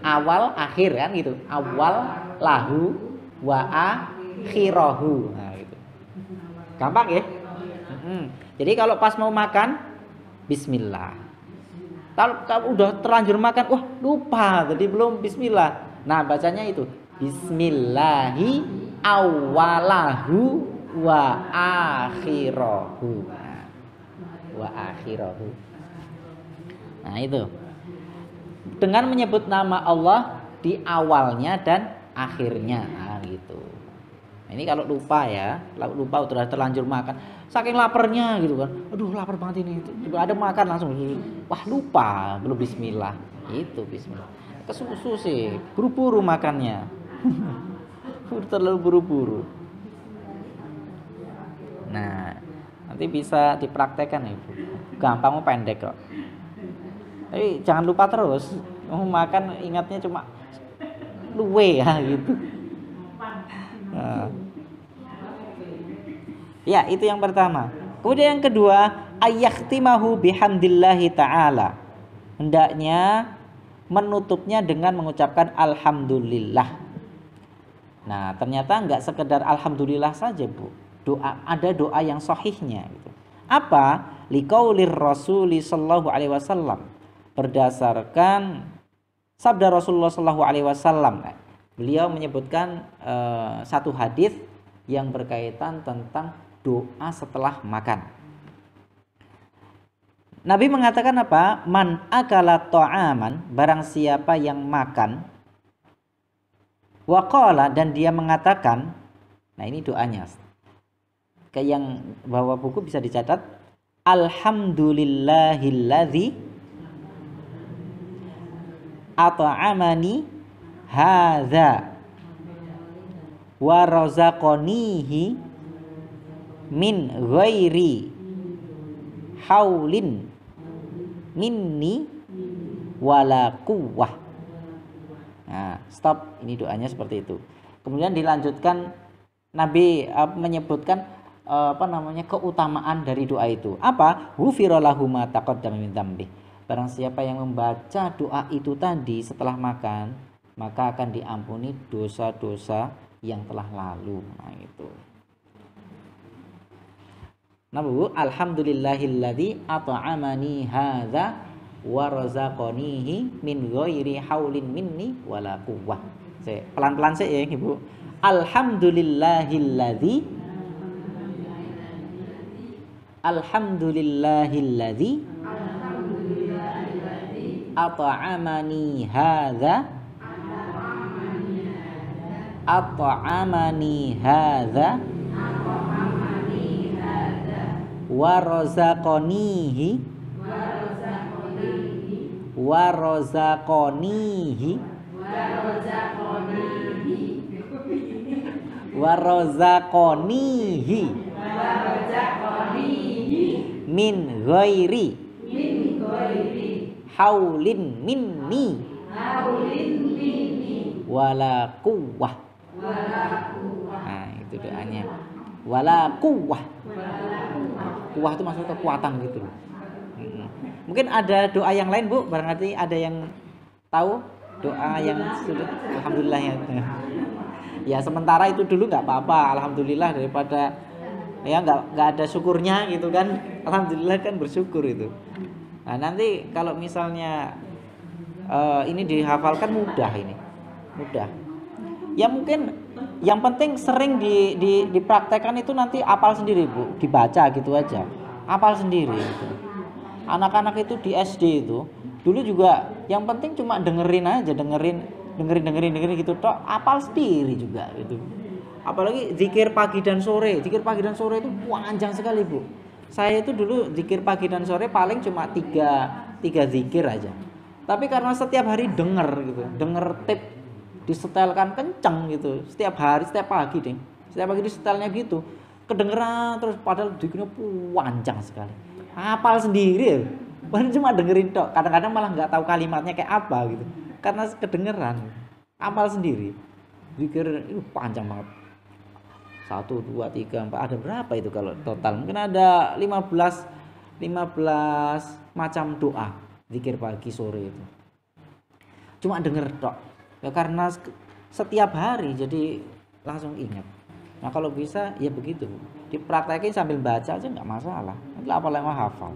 Awal akhir kan gitu. Awal lahu wa akhirahu. Nah, gitu. Gampang ya? Jadi kalau pas mau makan bismillah. Kalau udah terlanjur makan, lupa tadi belum bismillah. Nah, bacanya itu bismillahi awalahu wa akhirahu. Wa akhirahu. Nah, itu. Dengan menyebut nama Allah di awalnya dan akhirnya. Nah, gitu. Nah, ini kalau lupa ya, lupa udah terlanjur makan, saking laparnya gitu kan. Aduh, lapar banget ini. Coba ada makan langsung. Wah, lupa belum bismillah. Itu bismillah. Kesusu sih, buru-buru makannya. Terlalu buru-buru. Nah, nanti bisa dipraktekkan Ibu. Gampang, pendek kok. Tapi jangan lupa terus. Mau makan ingatnya cuma luwe ya gitu. Nah. Ya, itu yang pertama. Kemudian yang kedua, ayakhtimahu bihamdillahi ta'ala. Hendaknya menutupnya dengan mengucapkan alhamdulillah. Nah, ternyata enggak sekedar alhamdulillah saja, Bu. Ada doa yang sahihnya gitu. Apa? Liqaulir Rasuli sallallahu alaihi wasallam. Berdasarkan sabda Rasulullah sallallahu alaihi wasallam. Beliau menyebutkan satu hadis yang berkaitan tentang doa setelah makan. Nabi mengatakan apa? Man akala ta'aman, barang siapa yang makan, wa qala, dan dia mengatakan, nah ini doanya. Kayak yang bawa buku bisa dicatat, alhamdulillahilladzi at'amani hadza wa razaqanihi min ghairi haulin minni wala quwwah. Nah, stop, ini doanya seperti itu. Kemudian dilanjutkan, Nabi menyebutkan keutamaan dari doa itu. Apa? Ghufira lahu ma taqaddama min dzambi. Barang siapa yang membaca doa itu tadi setelah makan, maka akan diampuni dosa-dosa yang telah lalu. Nah, itu. Nah, Bu, alhamdulillahilladzi at'amani hadza wa razaqanihi min ghairi haulin minni wala quwwah. Pelan-pelan sih ya, Ibu. Alhamdulillahilladzi at'amani hadza wa razaqanihi min ghairi haulin minni wala quwwah. Nah, itu doanya. Wala quwwah. Quwwah itu maksudnya kekuatan gitu loh. Mungkin ada doa yang lain, Bu? Barangkali ada yang tahu doa yang sudah. Alhamdulillah ya. Ya sementara itu dulu nggak apa-apa, alhamdulillah, daripada ya nggak ada syukurnya gitu kan. Alhamdulillah kan bersyukur itu. Nah nanti kalau misalnya ini dihafalkan mudah ini, mudah. Ya mungkin yang penting sering dipraktekkan itu nanti apal sendiri, Bu, dibaca gitu aja, apal sendiri gitu. Anak-anak itu di SD itu dulu juga yang penting cuma dengerin aja, dengerin gitu toh, apal sendiri juga gitu. Apalagi zikir pagi dan sore itu panjang sekali, Bu. Saya itu dulu zikir pagi dan sore paling cuma tiga zikir aja. Tapi karena setiap hari denger tip disetelkan kenceng gitu, setiap hari, setiap pagi disetelnya gitu, kedengeran terus, padahal zikirnya panjang sekali. Hafal sendiri, baru cuma dengerin tok. Kadang-kadang malah nggak tahu kalimatnya kayak apa gitu, karena kedengeran. Hafal sendiri, zikir itu panjang banget. 1, 2, 3, 4, ada berapa itu kalau total? Mungkin ada 15 macam doa zikir pagi sore itu. Cuma denger tok. Ya karena setiap hari jadi langsung ingat. Nah kalau bisa ya begitu, dipraktekin sambil baca aja nggak masalah. Nanti apalagi hafal.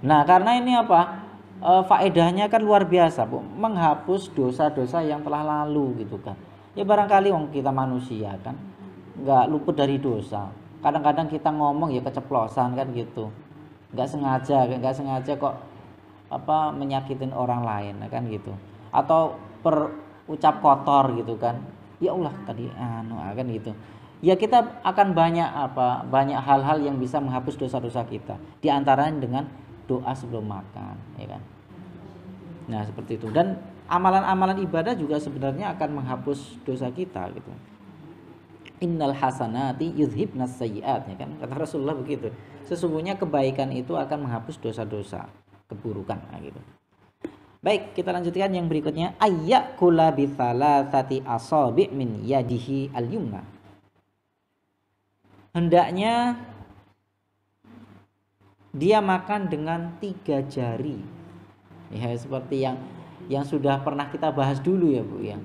Nah karena ini apa? Faedahnya kan luar biasa, Bu. Menghapus dosa-dosa yang telah lalu gitu kan. Ya barangkali kita manusia kan nggak luput dari dosa. Kadang-kadang kita ngomong ya keceplosan kan gitu. Nggak sengaja kok menyakitin orang lain kan gitu. Atau ucap kotor gitu kan. Ya Allah tadi kan gitu. Ya kita akan banyak hal-hal yang bisa menghapus dosa-dosa kita. Di antaranya dengan doa sebelum makan, ya kan. Nah, seperti itu. Dan amalan-amalan ibadah juga sebenarnya akan menghapus dosa kita gitu. Innal hasanati yudhibnas sayyi'at, ya kan. Kata Rasulullah begitu. Sesungguhnya kebaikan itu akan menghapus dosa-dosa, keburukan gitu. Baik, kita lanjutkan yang berikutnya. Ayyakula bi thalathati asabi' min yadihi al-yumna. Hendaknya dia makan dengan 3 jari. Ya, seperti yang sudah pernah kita bahas dulu ya, Bu, ya.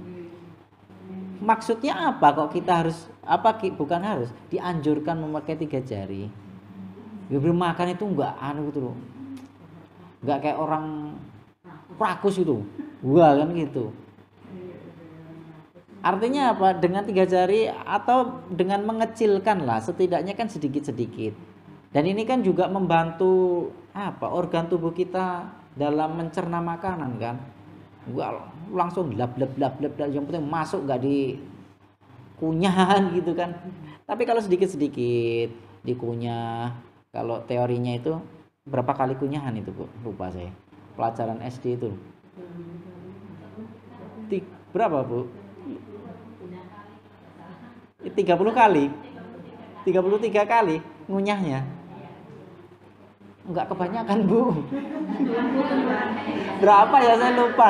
Maksudnya apa kok kita harus bukan harus dianjurkan memakai 3 jari? Ya, bermakan itu enggak gitu loh. Enggak kayak orang rakus itu, wah kan gitu. Artinya apa? Dengan 3 jari atau dengan mengecilkan lah, setidaknya kan sedikit-sedikit. Dan ini kan juga membantu organ tubuh kita dalam mencerna makanan kan. Wah, langsung lap, yang penting masuk nggak di kunyahan gitu kan. Tapi kalau sedikit-sedikit dikunyah, kalau teorinya itu berapa kali kunyahan itu, Bu? Lupa saya. Pelajaran SD itu berapa, Bu? 30 kali 33 kali ngunyahnya. Enggak kebanyakan, Bu. Berapa ya saya lupa.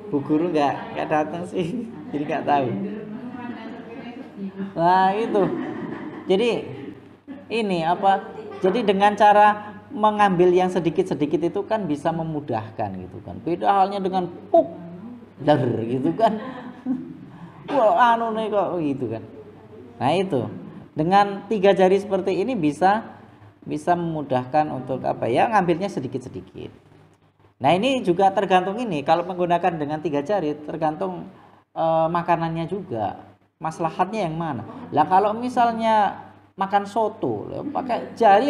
Bu guru enggak datang sih, jadi enggak tahu. Nah itu, jadi ini jadi dengan cara mengambil yang sedikit-sedikit itu kan bisa memudahkan gitu kan. Beda halnya dengan gitu kan. Wah, nih kok gitu kan. Nah itu, dengan 3 jari seperti ini bisa memudahkan untuk ngambilnya sedikit-sedikit. Nah ini juga tergantung ini, kalau menggunakan dengan 3 jari tergantung makanannya juga, maslahatnya yang mana. Lah kalau misalnya makan soto pakai jari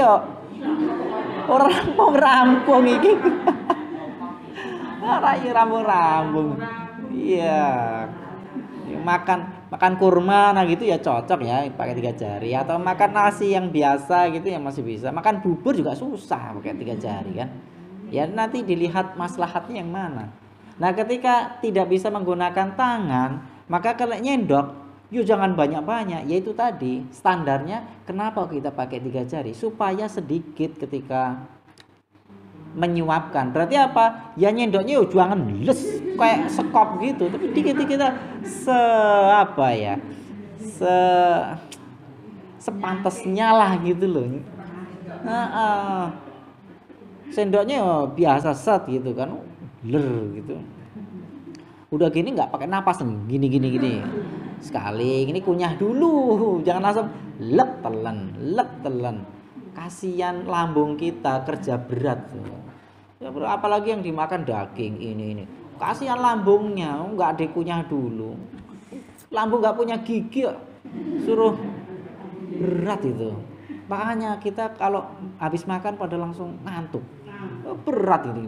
orang mau rampung iki. Rayu rambung-rambung. Iya. Makan kurma gitu ya cocok ya pakai 3 jari, atau makan nasi yang biasa gitu ya masih bisa. Makan bubur juga susah pakai 3 jari kan. Ya nanti dilihat maslahatnya yang mana. Nah, ketika tidak bisa menggunakan tangan, maka kalau nyendok Yo jangan banyak-banyak, yaitu tadi standarnya kenapa kita pakai 3 jari supaya sedikit ketika menyuapkan. Berarti apa? Ya nyendoknya yo jangan les kayak sekop gitu, tapi dikit-dikit kita apa ya? Sepantasnya lah gitu loh. Sendoknya yo biasa set gitu kan. Ler gitu. Udah gini nggak pakai napas nih, gini. Sekali ini kunyah dulu, jangan langsung lek telan. Kasihan lambung kita kerja berat. Ya, apalagi yang dimakan daging ini. Kasihan lambungnya, nggak dikunyah dulu. Lambung nggak punya gigi, suruh berat itu. Makanya kita kalau habis makan pada langsung ngantuk. Berat ini,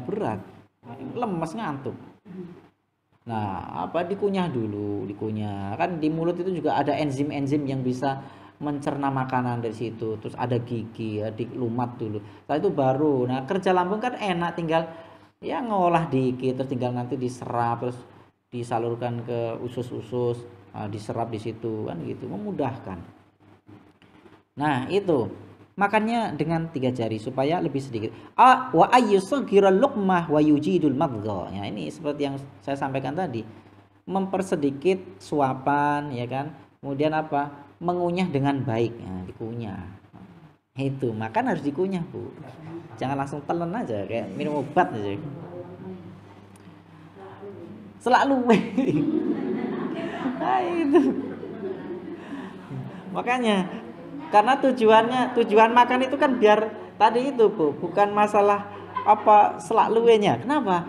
berat. Lemas ngantuk. Nah, apa dikunyah dulu, kan di mulut itu juga ada enzim-enzim yang bisa mencerna makanan dari situ. Terus ada gigi ya, dilumat dulu. Setelah itu baru. Nah, kerja lambung kan enak, tinggal ya ngolah dikit, terus tinggal nanti diserap, terus disalurkan ke usus-usus, diserap di situ kan gitu, memudahkan. Nah, itu makannya dengan 3 jari supaya lebih sedikit. Wa ayyusaghiral luqmah wa yujidul madgha. Ya, ini seperti yang saya sampaikan tadi. Mempersedikit suapan ya kan. Kemudian apa? Mengunyah dengan baik. Nah, dikunyah. Itu, makan harus dikunyah, Bu. Jangan langsung telan aja kayak minum obat aja. Selalu. Nah, itu. Makanya karena tujuan makan itu kan biar tadi itu, Bu, bukan masalah apa selalunya. Kenapa?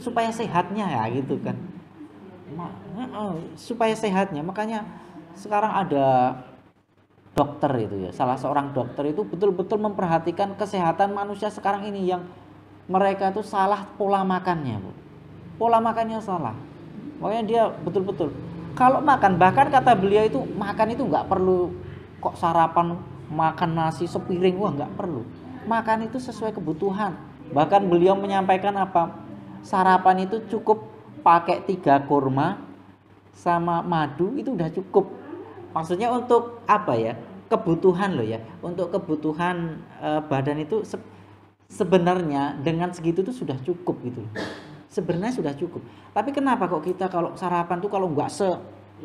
Supaya sehatnya ya gitu kan. Supaya sehatnya. Makanya sekarang ada dokter itu ya. Salah seorang dokter itu betul-betul memperhatikan kesehatan manusia sekarang ini yang mereka itu salah pola makannya, Bu. Pola makannya salah. Makanya dia betul-betul kalau makan, bahkan kata beliau itu makan itu nggak perlu kok sarapan makan nasi sepiring, wah nggak perlu. Makan itu sesuai kebutuhan. Bahkan beliau menyampaikan apa? Sarapan itu cukup pakai 3 kurma sama madu itu udah cukup. Maksudnya untuk apa ya? Kebutuhan loh ya. Untuk kebutuhan badan itu sebenarnya dengan segitu tuh sudah cukup gitu. Sebenarnya sudah cukup. Tapi kenapa kok kita kalau sarapan tuh kalau nggak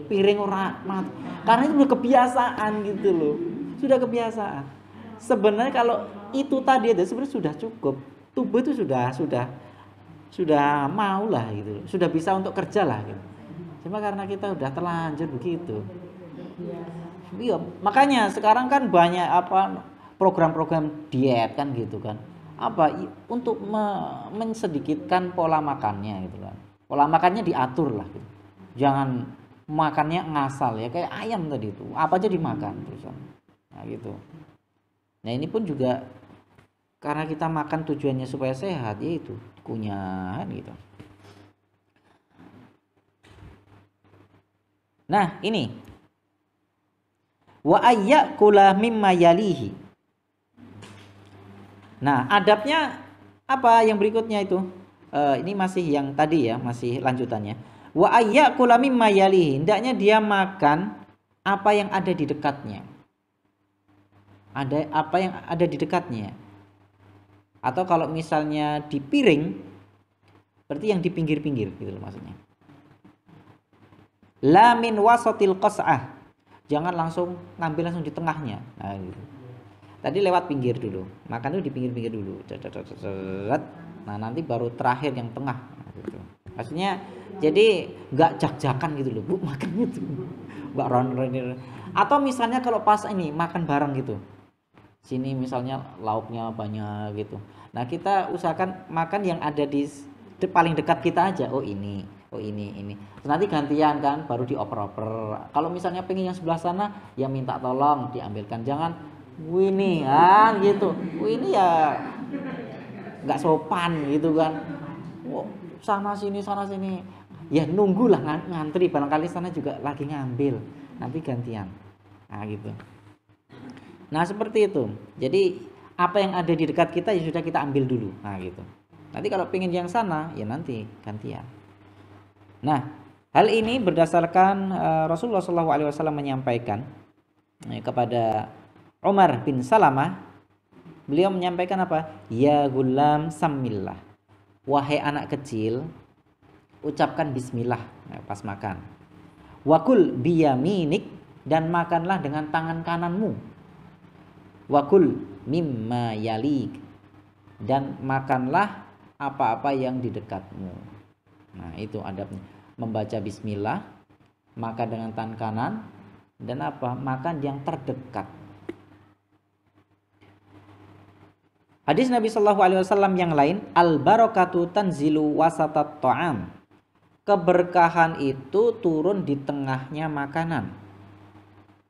piring ora mati. Karena itu udah kebiasaan gitu loh. Sudah kebiasaan. Sebenarnya kalau itu tadi aja sebenarnya sudah cukup. Tubuh itu sudah mau lah gitu. Sudah bisa untuk kerja lah gitu. Cuma karena kita udah terlanjur begitu. Iya, makanya sekarang kan banyak apa program-program diet kan gitu kan. Apa untuk mensedikitkan pola makannya gitu kan. Pola makannya diatur lah gitu. Jangan makannya ngasal ya kayak ayam tadi itu apa aja dimakan terusan. Nah gitu. Nah ini pun juga karena kita makan tujuannya supaya sehat, yaitu kunyah gitu. Nah ini wa ayyakula mimma yalihi. Nah adabnya apa yang berikutnya itu? Ini masih yang tadi ya, masih lanjutannya. Wa ayyakula mimma yalihi, hendaknya dia makan apa yang ada di dekatnya. Ada apa yang ada di dekatnya. Atau kalau misalnya di piring, berarti yang di pinggir-pinggir gitu loh maksudnya. La min wasatil qas'ah. Jangan langsung ngambil langsung di tengahnya. Nah gitu. Tadi lewat pinggir dulu. Makan itu di pinggir-pinggir dulu. Nah, nanti baru terakhir yang tengah. Nah, gitu. Maksudnya jadi nggak jak-jakan gitu loh, Bu, makan gitu. Nggak ron-ron. Atau misalnya kalau pas ini makan bareng gitu. Sini misalnya lauknya banyak gitu. Nah, kita usahakan makan yang ada di paling dekat kita aja. Oh ini. Terus nanti gantian kan, baru dioper-oper. Kalau misalnya pengen yang sebelah sana, ya minta tolong diambilkan. Jangan, ini kan gitu. Ini ya nggak sopan gitu kan. Sana sini. Ya nunggulah ngantri, barangkali sana juga lagi ngambil, nanti gantian. Nah gitu. Nah seperti itu. Jadi apa yang ada di dekat kita ya sudah kita ambil dulu. Nah gitu. Nanti kalau pengen yang sana ya nanti gantian. Nah Hal ini berdasarkan Rasulullah SAW menyampaikan kepada Umar bin Salamah. Beliau menyampaikan apa? Ya gulam samillah. Wahai anak kecil, ucapkan bismillah pas makan. Wakul biyaminik, dan makanlah dengan tangan kananmu. Wakul mimma yalik, dan makanlah apa-apa yang di dekatmu. Nah, itu adabnya. Membaca bismillah, makan dengan tangan kanan, dan apa? Makan yang terdekat. Hadis Nabi Shallallahu Alaihi Wasallam yang lain, al barakatu tanzilu wasatat ta'am. Keberkahan itu turun di tengahnya makanan.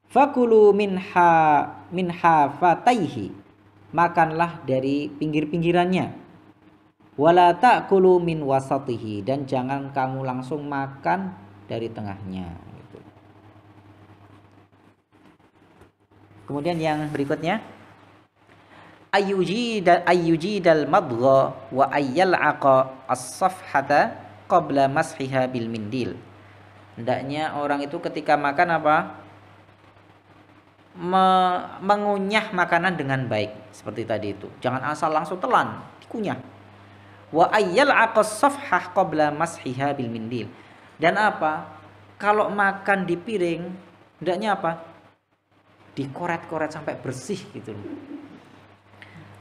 Fakulu minha fataihi, makanlah dari pinggir-pinggirannya. Wala ta'kulu min wasatihi, dan jangan kamu langsung makan dari tengahnya gitu. Kemudian yang berikutnya, ayyujidal madgha wa ayyal'aqa as-safhata qabla mashiha bil mindil. Hendaknya orang itu ketika makan apa? Mengunyah makanan dengan baik, seperti tadi itu. Jangan asal langsung telan, dikunyah. Wa ayyal aqas safhah qabla mashiha bil mindil. Dan apa? Kalau makan di piring, hendaknya apa? Dikoret-koret sampai bersih gitu loh.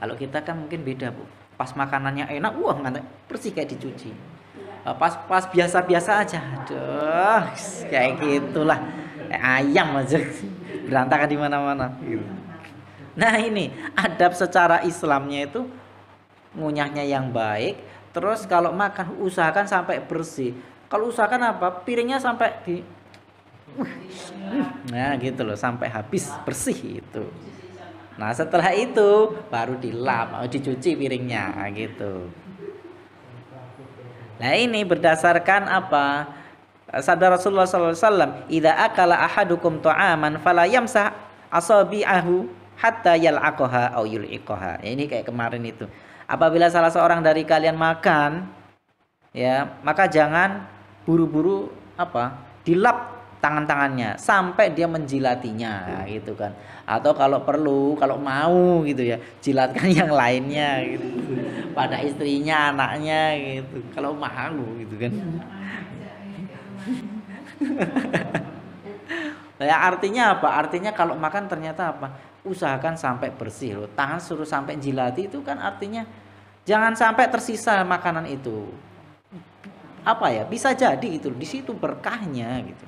Kalau kita kan mungkin beda, Bu. Pas makanannya enak, wah nggak bersih kayak dicuci. Pas biasa-biasa aja, aduh, kayak gitulah. Ayam aja berantakan di mana-mana. Nah, ini adab secara Islamnya itu ngunyahnya yang baik. Terus kalau makan usahakan sampai bersih. Kalau usahakan apa? Piringnya sampai di nah gitu loh, sampai habis bersih itu. Nah, setelah itu baru dilap, dicuci piringnya gitu. Nah, ini berdasarkan apa? Sabda Rasulullah SAW, idza akala ahadukum ta'aman fala yamsah asabi'ahu hatta yal'aqaha aw yul'iqaha. Ya, ini kayak kemarin itu. Apabila salah seorang dari kalian makan, ya, maka jangan buru-buru apa? Dilap tangan-tangannya sampai dia menjilatinya, gitu kan. Atau kalau perlu, kalau mau gitu ya, jilatkan yang lainnya gitu. Pada istrinya, anaknya gitu. Kalau mau gitu kan. Ya, artinya apa? Artinya kalau makan ternyata apa? Usahakan sampai bersih loh. Tangan suruh sampai jilati itu kan artinya jangan sampai tersisa makanan itu. Apa ya? Bisa jadi itu di situ berkahnya gitu.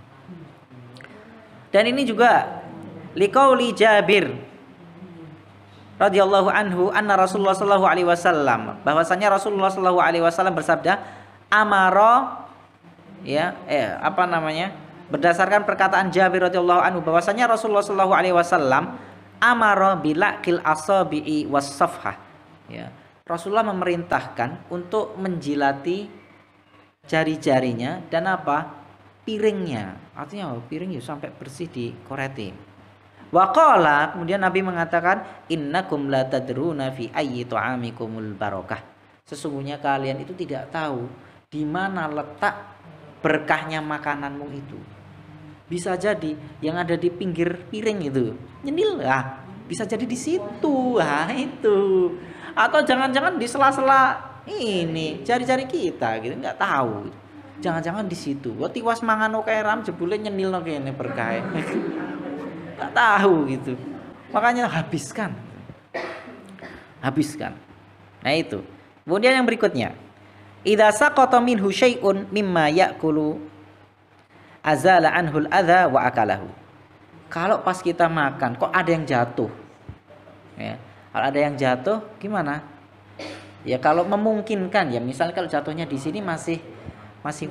Dan ini juga liqauli Jabir radhiyallahu anhu anna Rasulullah sallallahu alaihi wasallam, bahwasanya Rasulullah sallallahu alaihi wasallam bersabda, amara ya apa namanya? Berdasarkan perkataan Jabir radhiyallahu anhu bahwasanya Rasulullah sallallahu alaihi wasallam amara bilaqil asabi'i was-safhah. Ya. Rasulullah memerintahkan untuk menjilati jari-jarinya dan apa? Piringnya. Artinya piring ya sampai bersih dikoreti. Wa qala, kemudian Nabi mengatakan, innakum la tadruna fi ayyi ta'amikumul barakah. Sesungguhnya kalian itu tidak tahu di mana letak berkahnya makananmu itu. Bisa jadi yang ada di pinggir piring itu nyenil, bisa jadi di situ, itu. Atau jangan-jangan di sela-sela ini jari-jari kita gitu, nggak tahu. Jangan-jangan di situ. Wah, tiwas mangan oke ram jebule nyenil kene berkah. Nggak tahu gitu. Makanya habiskan. Nah itu. Kemudian yang berikutnya, idza saqata minhu syai'un mimma ya'kulu azala anhul adza wa akalahu. Kalau pas kita makan kok ada yang jatuh, ya, kalau ada yang jatuh gimana? Ya kalau memungkinkan ya, misalnya kalau jatuhnya di sini masih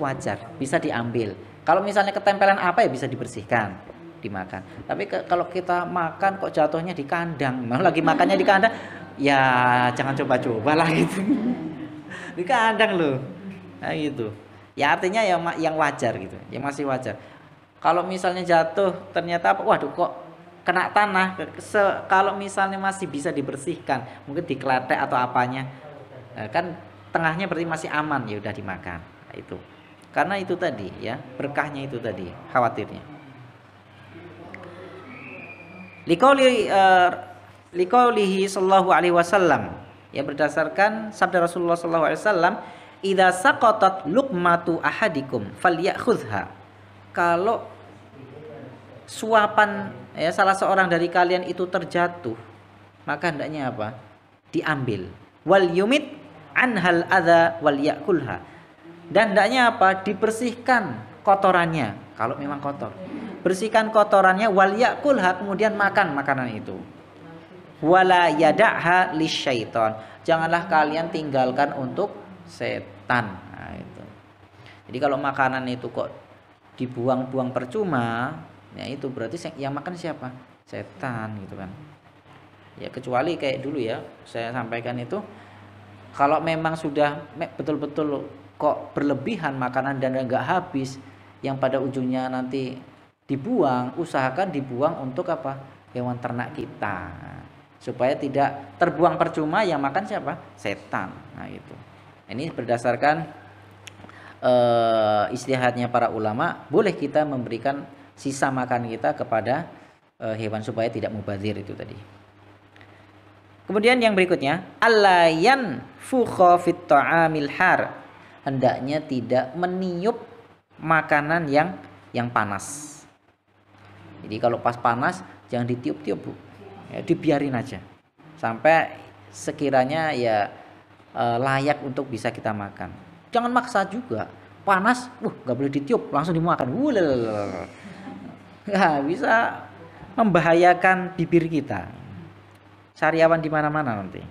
wajar, bisa diambil. Kalau misalnya ketempelan apa ya bisa dibersihkan, dimakan. Tapi kalau kita makan kok jatuhnya di kandang, malah lagi makannya di kandang, ya jangan coba-coba lah gitu. Di kandang loh, nah gitu. Ya artinya yang wajar gitu, yang masih wajar. Kalau misalnya jatuh ternyata waduh kok kena tanah, kalau misalnya masih bisa dibersihkan, mungkin dikletek atau apanya, kan tengahnya berarti masih aman, ya udah dimakan. Nah, itu. Karena itu tadi ya, berkahnya itu tadi, khawatirnya. Liqaulihi sallallahu alaihi wasallam, ya berdasarkan sabda Rasulullah sallallahu alaihi wasallam, idza saqatat luqmatu ahadikum falyakhudha. Kalau suapan ya salah seorang dari kalian itu terjatuh, maka hendaknya apa? Diambil. Wal yumit anhal adza wal yakulha. Dan hendaknya apa? Dibersihkan kotorannya kalau memang kotor. Bersihkan kotorannya wal yakulha, kemudian makan makanan itu. Wala yada'ha lisyaiton. Janganlah kalian tinggalkan untuk setan. Nah, itu. Jadi kalau makanan itu kok dibuang-buang percuma, ya itu berarti yang makan siapa? Setan gitu kan. Ya kecuali kayak dulu ya, saya sampaikan itu kalau memang sudah betul-betul kok berlebihan makanan dan enggak habis, yang pada ujungnya nanti dibuang, usahakan dibuang untuk apa? Hewan ternak kita. Supaya tidak terbuang percuma, yang makan siapa? Setan. Nah itu. Ini berdasarkan istihadnya para ulama, boleh kita memberikan sisa makan kita kepada hewan supaya tidak mubazir itu tadi. Kemudian yang berikutnya, allayan fukha fit ta'amil har. Hendaknya tidak meniup makanan yang panas. Jadi kalau pas panas jangan ditiup-tiup, Bu. Ya, dibiarin aja sampai sekiranya ya layak untuk bisa kita makan. Jangan maksa juga. Panas, nggak boleh ditiup, langsung dimakan. Nggak bisa, membahayakan bibir kita. Sariawan di mana-mana nanti.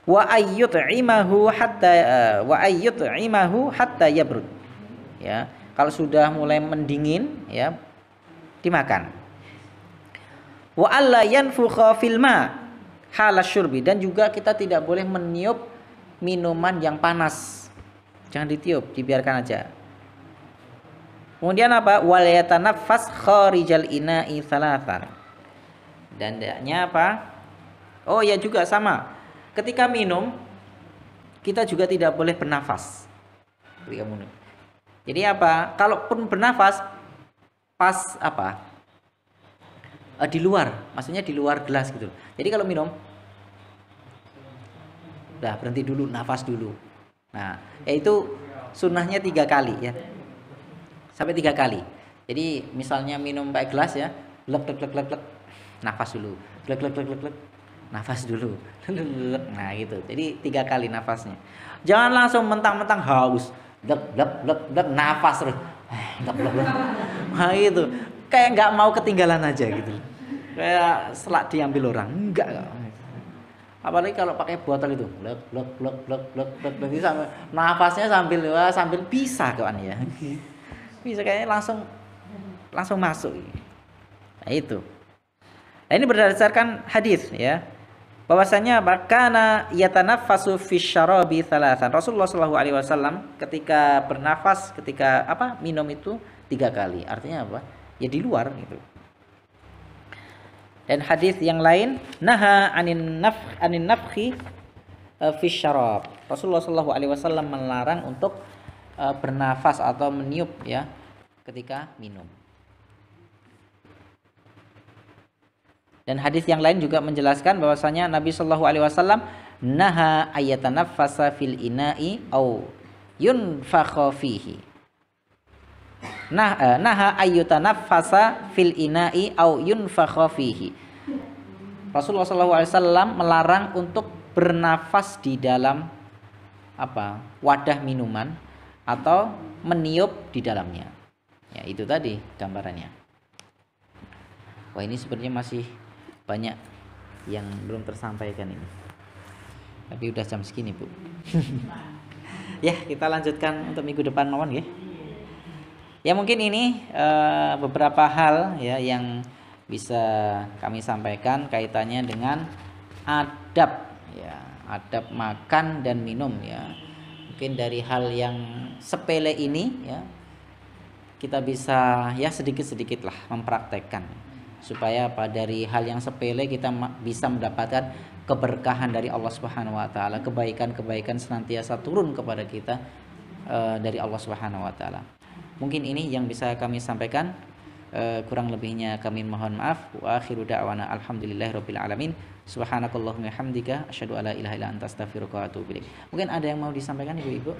Wa ayyut'imahu hatta yabrud. Ya, kalau sudah mulai mendingin ya dimakan. Wa alla yanfukha fil ma hala syurbi, dan juga kita tidak boleh meniup minuman yang panas. Jangan ditiup, dibiarkan aja. Kemudian apa? Wal yatanaffas kharijal ina'i thalathan. Dan hendaknya apa? Oh ya juga sama. Ketika minum kita juga tidak boleh bernafas. Ketika minum. Jadi apa? Kalaupun bernafas pas apa? Di luar, maksudnya di luar gelas gitu. Jadi kalau minum, udah berhenti dulu, nafas dulu. Nah, yaitu sunnahnya 3 kali ya, sampai 3 kali. Jadi misalnya minum pakai gelas ya, glek glek glek glek, nafas dulu, glek glek glek glek, nafas dulu. Nah gitu. Jadi 3 kali nafasnya. Jangan langsung mentang-mentang haus, glek glek glek glek, nafas terus, glek glek glek. Nah itu kayak nggak mau ketinggalan aja gitu. Kayak selak diambil orang, enggak. Apalagi kalau pakai botol itu, glek glek glek glek glek glek, sampai nafasnya sambil bisa kawan ya. Bisa kayaknya langsung masuk. Nah itu. Nah, ini berdasarkan hadis ya. Bahwasanya bakana yatanaffasu fisyarabi thalathan. Rasulullah sallallahu alaihi wasallam ketika bernafas, ketika minum itu 3 kali. Artinya apa? Ya di luar gitu. Dan hadis yang lain, naha anin nafkhi fi syarab. Rasulullah sallallahu alaihi wasallam melarang untuk bernafas atau meniup ya ketika minum. Dan hadis yang lain juga menjelaskan bahwasanya Nabi sallallahu alaihi wasallam naha ayatanaffasa fil ina'i au yunfakha fihi. Naha ayyutanaffasa fil ina'i au yunfakha fihi. Rasulullah SAW melarang untuk bernafas di dalam wadah minuman atau meniup di dalamnya. Ya itu tadi gambarannya. Wah ini sebenarnya masih banyak yang belum tersampaikan ini. Tapi udah jam segini, Bu. Ya kita lanjutkan untuk minggu depan mawon ya. Ya mungkin ini beberapa hal ya yang bisa kami sampaikan kaitannya dengan adab ya, adab makan dan minum ya. Mungkin dari hal yang sepele ini ya kita bisa ya sedikit-sedikit lah mempraktekkan supaya dari hal yang sepele kita bisa mendapatkan keberkahan dari Allah Subhanahu wa taala, kebaikan-kebaikan senantiasa turun kepada kita dari Allah Subhanahu wa taala. Mungkin ini yang bisa kami sampaikan. Kurang lebihnya kami mohon maaf. Wa akhiru da'wana alhamdulillahirabbil alamin. Subhanakallahumma hamdika asyhadu alla ilaha illa anta astaghfiruka wa atubu ilaik. Mungkin ada yang mau disampaikan Ibu-ibu?